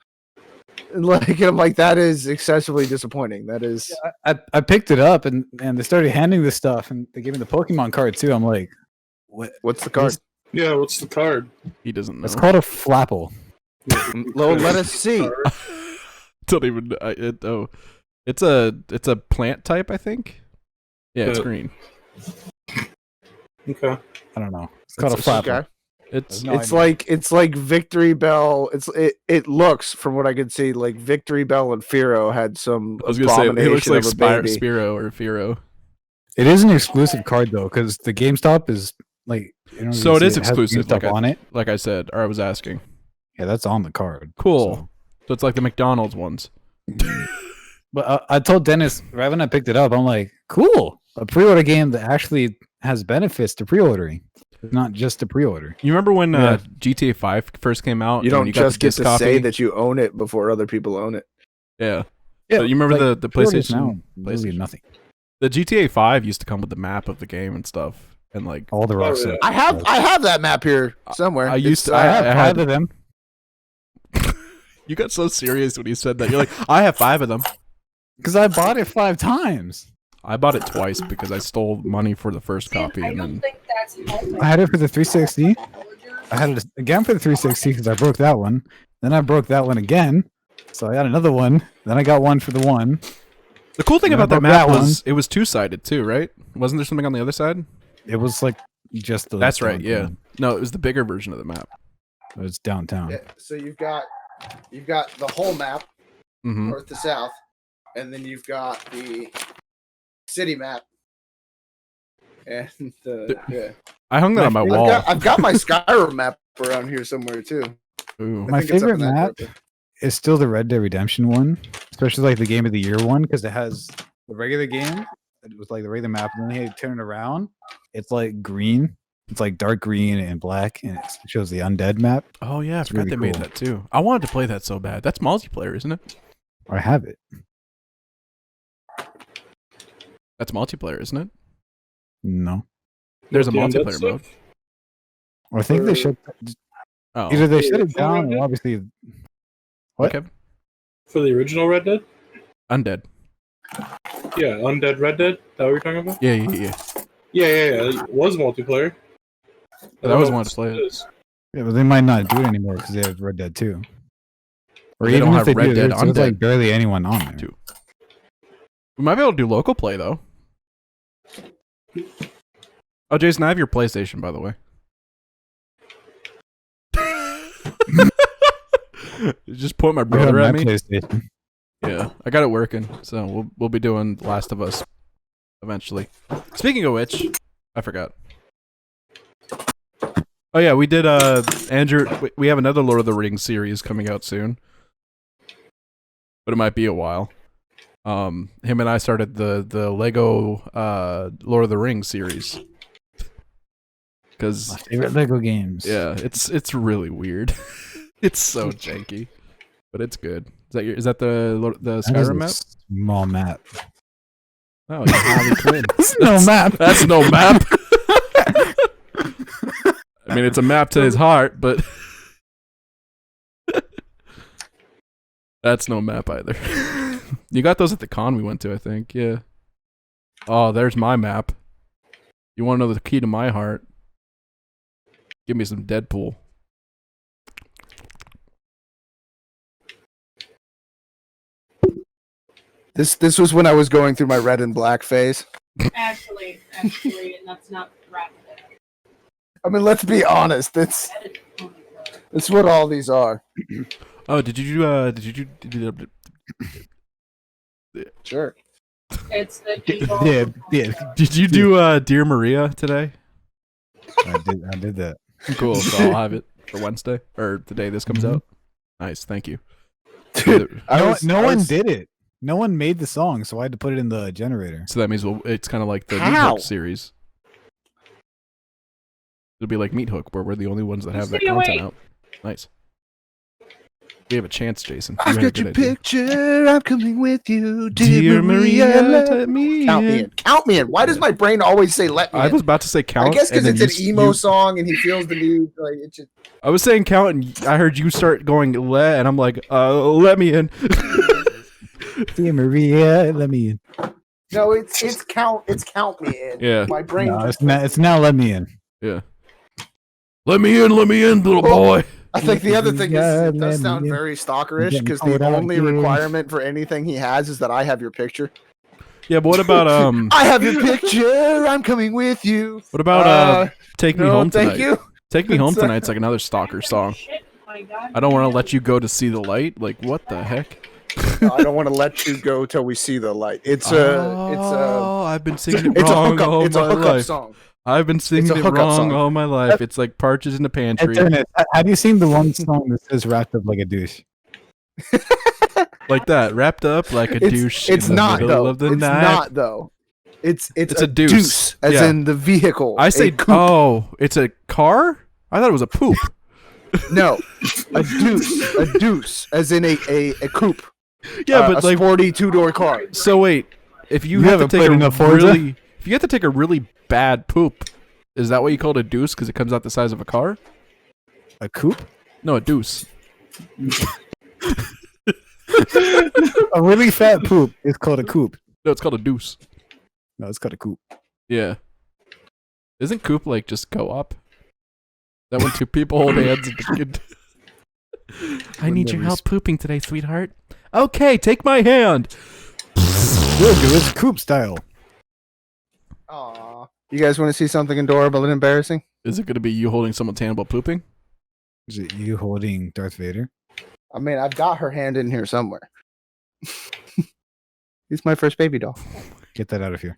Like I'm like that is excessively disappointing. That is. I picked it up and they started handing this stuff and they gave me the Pokemon card too. I'm like, What's the card? Yeah, what's the card? He doesn't know. it's called a Flapple. Lo, let us see. Don't even. It's a plant type, I think. Yeah, it's green. Okay. I don't know. It's called a It's Flapple. Okay. It's No It's idea. like Victory Bell. It looks from what I could see like Victory Bell and Firo had some. I was gonna say he looks abomination like of a baby. Spiro or Firo. It is an exclusive card though, because the GameStop is like. You know, So you it see is has exclusive, GameStop like on it. Like I said, or I was asking. Yeah, that's on the card. Cool. So it's like the McDonald's ones. But I told Dennis right when I picked it up, I'm like, cool, a pre-order game that actually has benefits to pre-ordering, not just a pre-order. You remember when Yeah. GTA 5 first came out? You and when don't got just the get disc to copy? say that you own it before other people own it. Yeah. Yeah, But you remember the pre-orders PlayStation? now, literally PlayStation? nothing. The GTA 5 used to come with the map of the game and stuff, and like All the rocks. yeah. are- I have that map here somewhere. I used It's, to- I have I five had- of them you got so serious when you said that. You're like, I have 5 of them. because I bought it 5 times. I bought it twice because I stole money for the first copy, I and don't then think that's multi- I had it for the 360. I had it again for the 360 because I broke that one. Then I broke that one again, so I got another one. Then I got one for the one. the cool thing Yeah, I about that broke map that was it was 2-sided too, right? Wasn't there something on the other side? It was like just the. That's right. Yeah. downtown. No, it was the bigger version of the map. It was downtown. Yeah, so you've got the whole map Hmm. north to south, and then you've got the city map. And yeah. I hung that on my My wall. I've got my Skyrim map around here somewhere too. Ooh. I My think it's up favorite in that map direction. is still the Red Dead Redemption one, especially like the Game of the Year one, because it has the regular game. It was like the regular map, and then you turn it around. It's like green. It's like dark green and black, and it shows the undead map. Oh yeah, I It's forgot really they made cool. that too. I wanted to play that so bad. That's multiplayer, isn't it? I have it. That's multiplayer, isn't it? No, There's a The undead multiplayer stuff? mode. I think they Or- shut. Oh, Either they The shut it original down, Red or Dead? obviously. What? okay. For the original Red Dead? Undead. Yeah, Undead Red Dead? That what you're talking about? Yeah. Yeah. It was multiplayer. I always wanted to play it. Yeah, but they might not do it anymore because they have Red Dead 2. Or They even don't if have they Red do, Dead there's like Undead. barely anyone on there. 2. We might be able to do local play though. Oh, Jason, I have your PlayStation, by the way. Just point my I got brother my at me. PlayStation. Yeah, I got it working, so we'll be doing Last of Us eventually. Speaking of which, I forgot. Oh yeah, we did. Andrew, we have another Lord of the Rings series coming out soon, but it might be a while. Him and I started the Lego Lord of the Rings series My because favorite Lego games. yeah, it's really weird. It's so janky, but it's good. Is that the That is Skyrim a map? small map. Oh, yeah, Harley Quinn. That's no map. That's no map. I mean, it's a map to his heart, but that's no map either. You got those at the con we went to, I think. Yeah. Oh, there's my map. You want to know the key to my heart? Give me some Deadpool. This was when I was going through my red and black phase. Actually, and that's not right. I mean, let's be honest. It's what all these are. Oh, did you Sure. It's the did you do Dear Maria today? I did that. Cool. So I'll have it for Wednesday or the day this comes out. Nice, thank you. Dude, No one did it. No one made the song, so I had to put it in the generator. So that means it's kind of like the Meat How? Hook series. It'll be like Meat Hook, where we're the only ones that have that Stay content away. out. Nice. We have a chance, Jason. I've You had a got your good idea. picture. I'm coming with you, Dear Maria, let me Count me in. in. Count me in. Why does my brain always say "let me"? I in? was about to say count. I guess because and it's then an you- emo song, and he feels the need. Like it just. I was saying count, and I heard you start going le, and I'm like, let me in. Dear Maria, let me in. No, it's count. It's count me in. Yeah. My brain. No, just, it's now let me in. Yeah. Let me in, little boy. I think the other thing is Yeah, it does let sound me in. very stalkerish Getting because cold the out only here. requirement for anything he has is that I have your picture. Yeah, but what about I have your picture. I'm coming with you. what about Take Me No, Home Tonight? thank you. Take Me Home It's, Tonight's like another stalker song. Shit, my God. I don't want to let you go to see the light. Like, what the heck? No, I don't want to let you go till we see the light. It's I've been singing it it's a wrong hookup. all It's a my hookup life. song. I've been singing a it hookup wrong song. all my life. It's like Partridge in the Hey, Pantry. Ernest, have you seen the one song that says wrapped up like a douche? Like that, wrapped up like a douche It's in the not middle though. of the It's night. not though. It's a deuce. as Yeah. in the vehicle. I say, A coupe. oh, it's a car? I thought it was a poop. No, a deuce, as in a coupe. Yeah, but a like, sporty 2-door car. so wait, if you You have to haven't take played a enough Forza? really, if you have to take a really bad poop, is that what you call it, a deuce? Because it comes out the size of a car? A coupe? No, a deuce. A really fat poop is called a coupe. No, it's called a deuce. No, it's called a coupe. Yeah. Isn't coop like just go up? That when two people hold hands and I need your help pooping today, sweetheart. Okay, take my hand. Good, dude. It's coupe style. Aw. You guys want to see something adorable and embarrassing? Is it going to be you holding someone's hand while pooping? Is it you holding Darth Vader? I mean, I've got her hand in here somewhere. It's my first baby doll. Get that out of here.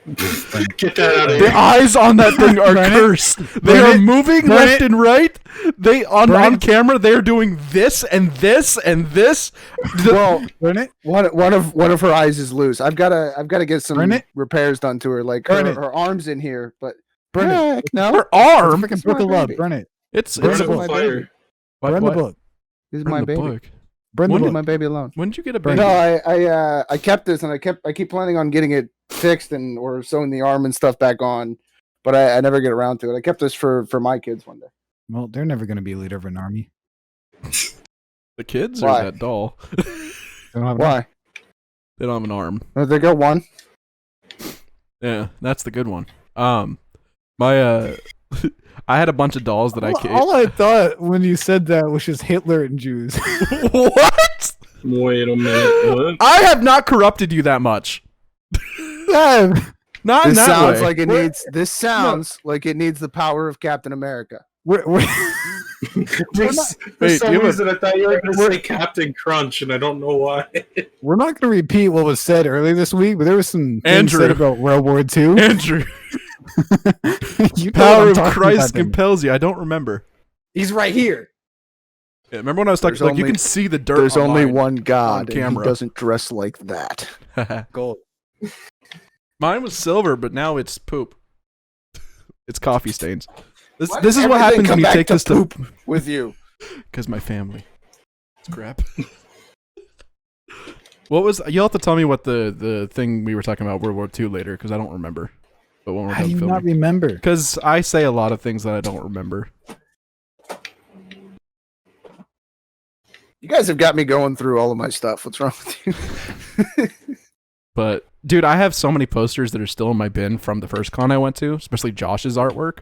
Get that out of The here. eyes on that thing are Burn it. cursed. They Burn are it. moving Burn left it. and right. They on Burn it. camera. They are doing this and this and this. Well, Burn it. one of her eyes is loose. I've got to get some Burn it. repairs done to her. Like Burn her, it. her arm's in here, but Burn it. heck no. Her arm. Freaking It's my book of love. baby. Burn it. It's Burn it's it a with fire. what- Burn what? the book. This is Burn my the baby. book. Burn the When Leave book. my baby alone. When did you get a Burn baby? No, I kept this, and I keep planning on getting it fixed or sewing the arm and stuff back on, but I never get around to it. I kept this for my kids one day. Well, they're never going to be a leader of an army. The kids Why? or that doll? They don't have an army. Why? They don't have an arm. They got one. Yeah, that's the good one. My I had a bunch of dolls that I All I thought when you said that was just Hitler and Jews. What? Wait a minute. What? I have not corrupted you that much. Yeah. Not in This that sounds way. like it needs. This sounds like it needs the power of Captain America. we're, For Wait, some do you have a- reason, I thought you were going to say Captain Crunch, and I don't know why. we're not going to repeat what was said earlier this week, but there was some things Andrew. said about World War II. Andrew, You know what power I'm of talking Christ about then. compels you. I don't remember. He's right here. Yeah, remember when I was talking? There's Like you only- can see the dirt. There's on only mine. one God, and he camera. doesn't dress like that. Gold. Mine was silver, but now it's poop. It's coffee stains. This Why this does is what everything happens when come you back take to this to poop with you? because my family. It's crap. What was you'll have to tell me what the thing we were talking about World War II later because I don't remember. But when we're How done do you filming, not remember? because I say a lot of things that I don't remember. You guys have got me going through all of my stuff. What's wrong with you? But Dude, I have so many posters that are still in my bin from the first con I went to, especially Josh's artwork.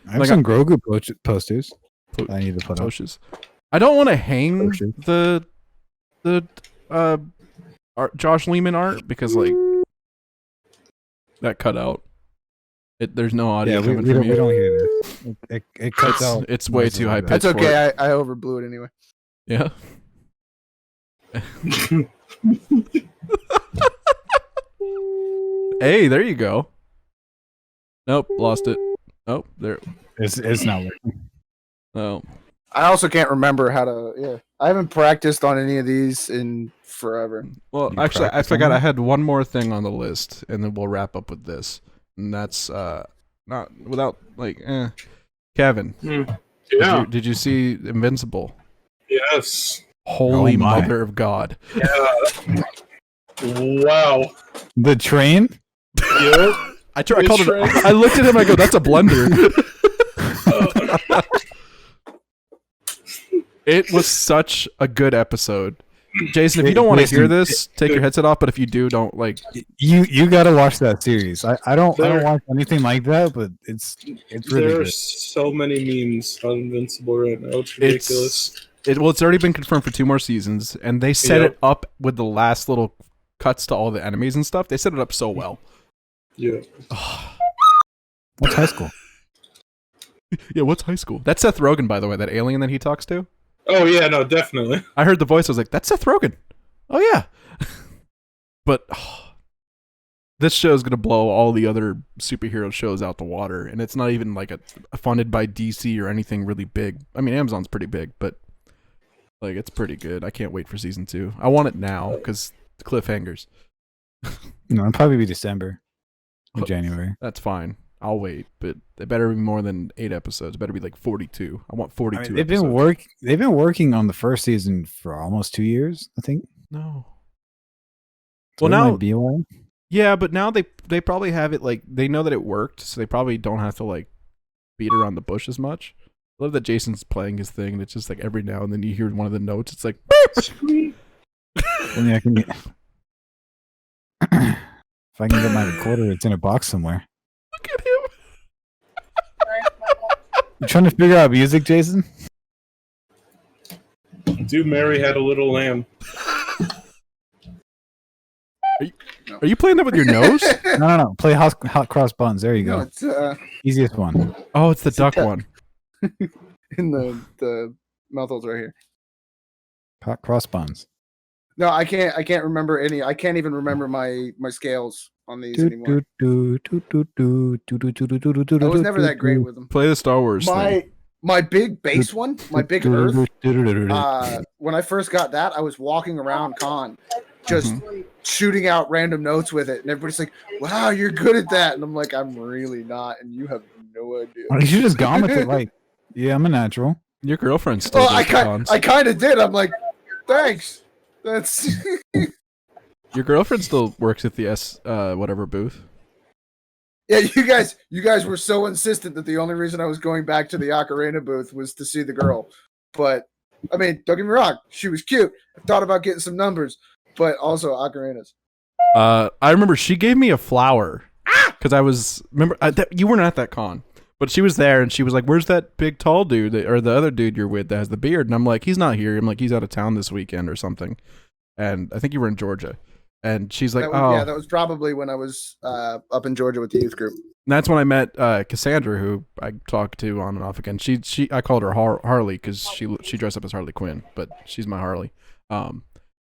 I have Like, some Grogu posters. Po- I need to put up. Toshes. I don't want to hang Toshes. the Josh Lehman art because like that cut out. There's no audio Yeah, coming we from don't, you. we don't hear this. It cuts out. It's way noises too high like that. pitched. That's okay. I overblew it anyway. Yeah. Hey, there you go. Nope, lost it. Oh, there. It's not working. Oh, I also can't remember how to. Yeah, I haven't practiced on any of these in forever. well, You actually, I practice forgot on I it? had one more thing on the list, and then we'll wrap up with this. And that's not without like, Kevin. Yeah. Did you see Invincible? Yes. Holy Oh my. mother of God! Wow. The train? Yep. I called it. Train. I looked at him. I go, "That's a blunder." It was such a good episode. Jason, if you don't want to hear this, take your headset off. But if you do, don't like. You got to watch that series. I don't There- watch anything like that, but it's really There are good. so many memes on Invincible right now. It's ridiculous. It's already been confirmed for 2 more seasons, and they set Yep. it up with the last little cuts to all the enemies and stuff. They set it up so well. Yeah. What's high school? Yeah, what's high school? That's Seth Rogen, by the way, that alien that he talks to. Oh yeah, no, definitely. I heard the voice. I was like, that's Seth Rogen. Oh, yeah. But this show is going to blow all the other superhero shows out the water. And it's not even like funded by DC or anything really big. I mean, Amazon's pretty big, but like it's pretty good. I can't wait for season 2. I want it now because the cliffhangers. No, it'll probably be December or January. That's fine. I'll wait, but it better be more than 8 episodes. It better be like 42. I want 42 I mean, they've episodes. been working on the first season for almost 2 years, I think. No. So Well, it now might be one. Yeah, but now they probably have it like they know that it worked, so they probably don't have to like beat around the bush as much. I love that Jason's playing his thing, and it's just like every now and then you hear one of the notes. It's like, Sweet. I mean, I can get, if I can get my recorder, it's in a box somewhere. look at him. You trying to figure out music, Jason? Dude, Mary had a little lamb. Are you playing that with your nose? No. Play hot cross buns. There you No, go. it's Easiest one. Oh, it's the duck one. in the mouth holes right here. Hot cross buns. No, I can't remember any. I can't even remember my scales on these anymore. I was never that great with them. Play the Star Wars thing. My big base one, my big Earth. When I first got that, I was walking around con, just shooting out random notes with it, and everybody's like, "Wow, you're good at that," and I'm like, "I'm really not," and you have no idea. You should just gone with it. Like, yeah, I'm a natural. Your girlfriend still Well, does the cons. I kind of did. I'm like, thanks. That's Your girlfriend still works at the whatever booth. yeah. You guys were so insistent that the only reason I was going back to the Ocarina booth was to see the girl. But I mean, don't get me wrong, she was cute. I thought about getting some numbers, but also ocarinas. I remember she gave me a flower because I was you weren't at that con, but she was there and she was like, "Where's that big tall dude or the other dude you're with that has the beard?" And I'm like, "He's not here." I'm like, "He's out of town this weekend or something." And I think you were in Georgia. And she's like, Yeah, that was probably when I was up in Georgia with the youth group. And that's when I met Cassandra, who I talked to on and off again. I called her Harley because she dressed up as Harley Quinn, but she's my Harley.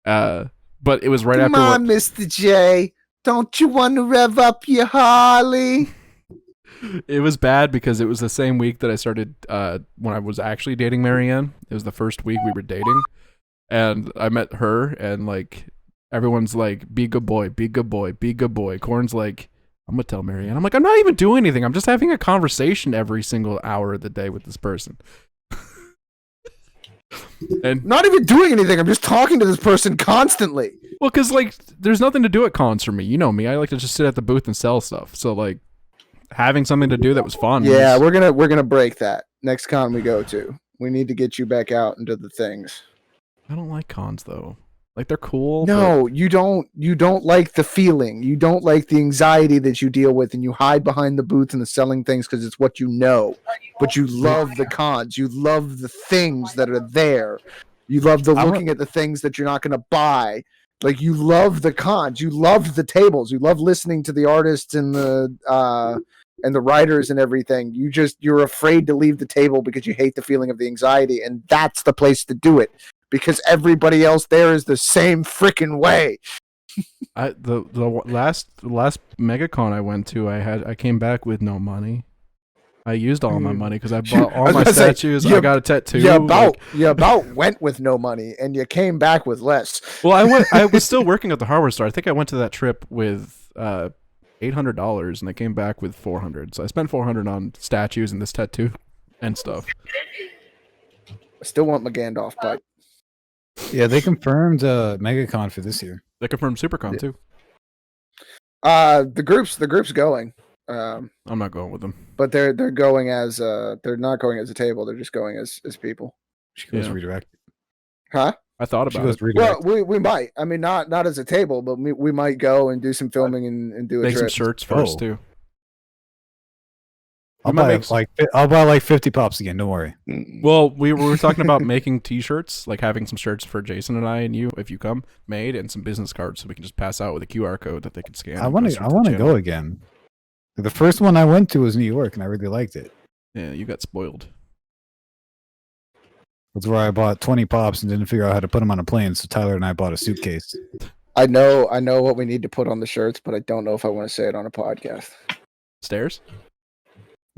But it was right after. Come on, Mr. J, don't you want to rev up your Harley? It was bad because it was the same week that I started when I was actually dating Marianne. It was the first week we were dating, and I met her, and like everyone's like, "Be good boy, be good boy, be good boy." Corn's like, "I'm gonna tell Marianne." I'm like, "I'm not even doing anything. I'm just having a conversation every single hour of the day with this person." And Not even doing anything. I'm just talking to this person constantly. well, because like there's nothing to do at cons for me. You know me. I like to just sit at the booth and sell stuff. So like having something to do that was fun. Yeah, was- we're gonna break that next con we go to. We need to get you back out into the things. I don't like cons though. Like they're cool. No, you don't. You don't like the feeling. You don't like the anxiety that you deal with, and you hide behind the booth and the selling things because it's what you know. But you love the cons. You love the things that are there. You love the looking at the things that you're not going to buy. Like you love the cons. You love the tables. You love listening to the artists and the writers and everything. You're afraid to leave the table because you hate the feeling of the anxiety, and that's the place to do it. Because everybody else there is the same freaking way. The last MegaCon I went to, I came back with no money. I used all my money because I bought all my statues. I got a tattoo. You about went with no money, and you came back with less. Well, I was still working at the hardware store. I think I went to that trip with $800, and I came back with $400. So I spent $400 on statues and this tattoo and stuff. I still want my Gandalf pipe. Yeah, they confirmed MegaCon for this year. They confirmed SuperCon too. The group's going. I'm not going with them. But they're going as they're not going as a table. They're just going as people. She goes redirected. Huh? I thought about it. Well, we might. I mean, not as a table, but we might go and do some filming and do a make trip. some shirts first too. I'll buy like 50 pops again. Don't worry. Well, we were talking about making T-shirts, like having some shirts for Jason and I and you, if you come, made, and some business cards so we can just pass out with a QR code that they can scan. I want to go again. The first one I went to was New York, and I really liked it. Yeah, you got spoiled. That's where I bought 20 pops and didn't figure out how to put them on a plane. So Tyler and I bought a suitcase. I know what we need to put on the shirts, but I don't know if I want to say it on a podcast. Stairs?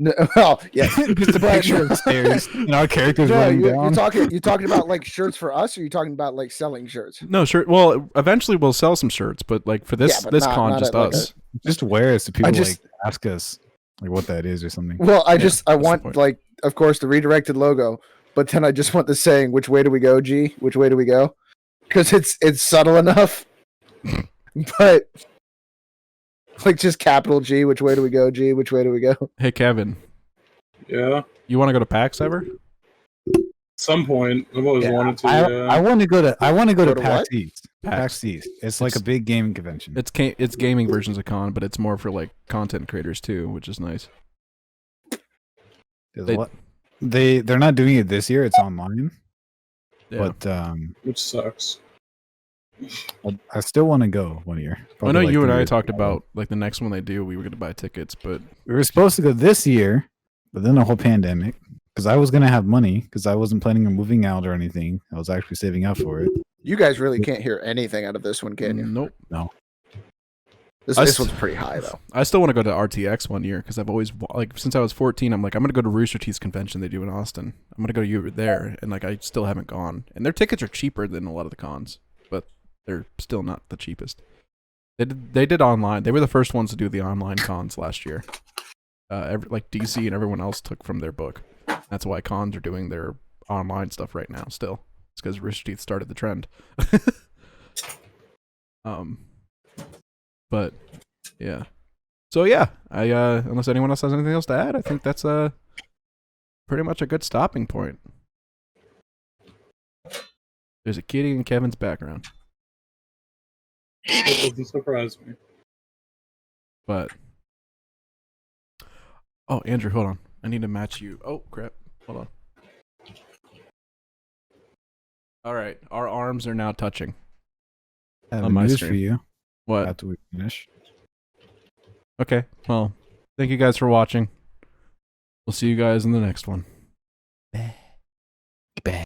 No, well, yeah, just a picture of stairs and our characters running down. You're talking about like shirts for us, or are you talking about like selling shirts? No, shirt. Well, eventually we'll sell some shirts, but like for this con, just us. Just wear it so people ask us like what that is or something. Well, I want like, of course, the redirected logo, but then I just want the saying, "Which way do we go, G? Which way do we go?" Because it's subtle enough, but. Like just capital G, which way do we go, G? Which way do we go? Hey, Kevin. Yeah? You want to go to PAX ever? At some point. I've always wanted to. I want to go to to PAX East. PAX East. It's like a big gaming convention. It's gaming versions of con, but it's more for like content creators too, which is nice. They're not doing it this year. It's online. Yeah. But which sucks. I still want to go one year. I know you and I talked about like the next one they do, we were going to buy tickets, but we were supposed to go this year, but then the whole pandemic. Because I was going to have money, because I wasn't planning on moving out or anything. I was actually saving up for it. You guys really can't hear anything out of this one, can you? Nope. No. This one's pretty high though. I still want to go to RTX one year because I've always like since I was 14. I'm like I'm gonna go to Rooster Teeth's convention they do in Austin. I'm gonna go to there, and like I still haven't gone. And their tickets are cheaper than a lot of the cons, but they're still not the cheapest. They did online. They were the first ones to do the online cons last year. Like DC and everyone else took from their book. That's why cons are doing their online stuff right now. Still, it's because Rooster Teeth started the trend. But yeah. So yeah, I unless anyone else has anything else to add, I think that's pretty much a good stopping point. There's a kitty in Kevin's background. It doesn't surprise me. But oh, Andrew, hold on. I need to match you. Oh crap. Hold on. All right, our arms are now touching. I have on my news stream. for you. What? After we finish. Okay. Well, thank you guys for watching. We'll see you guys in the next one. Bye.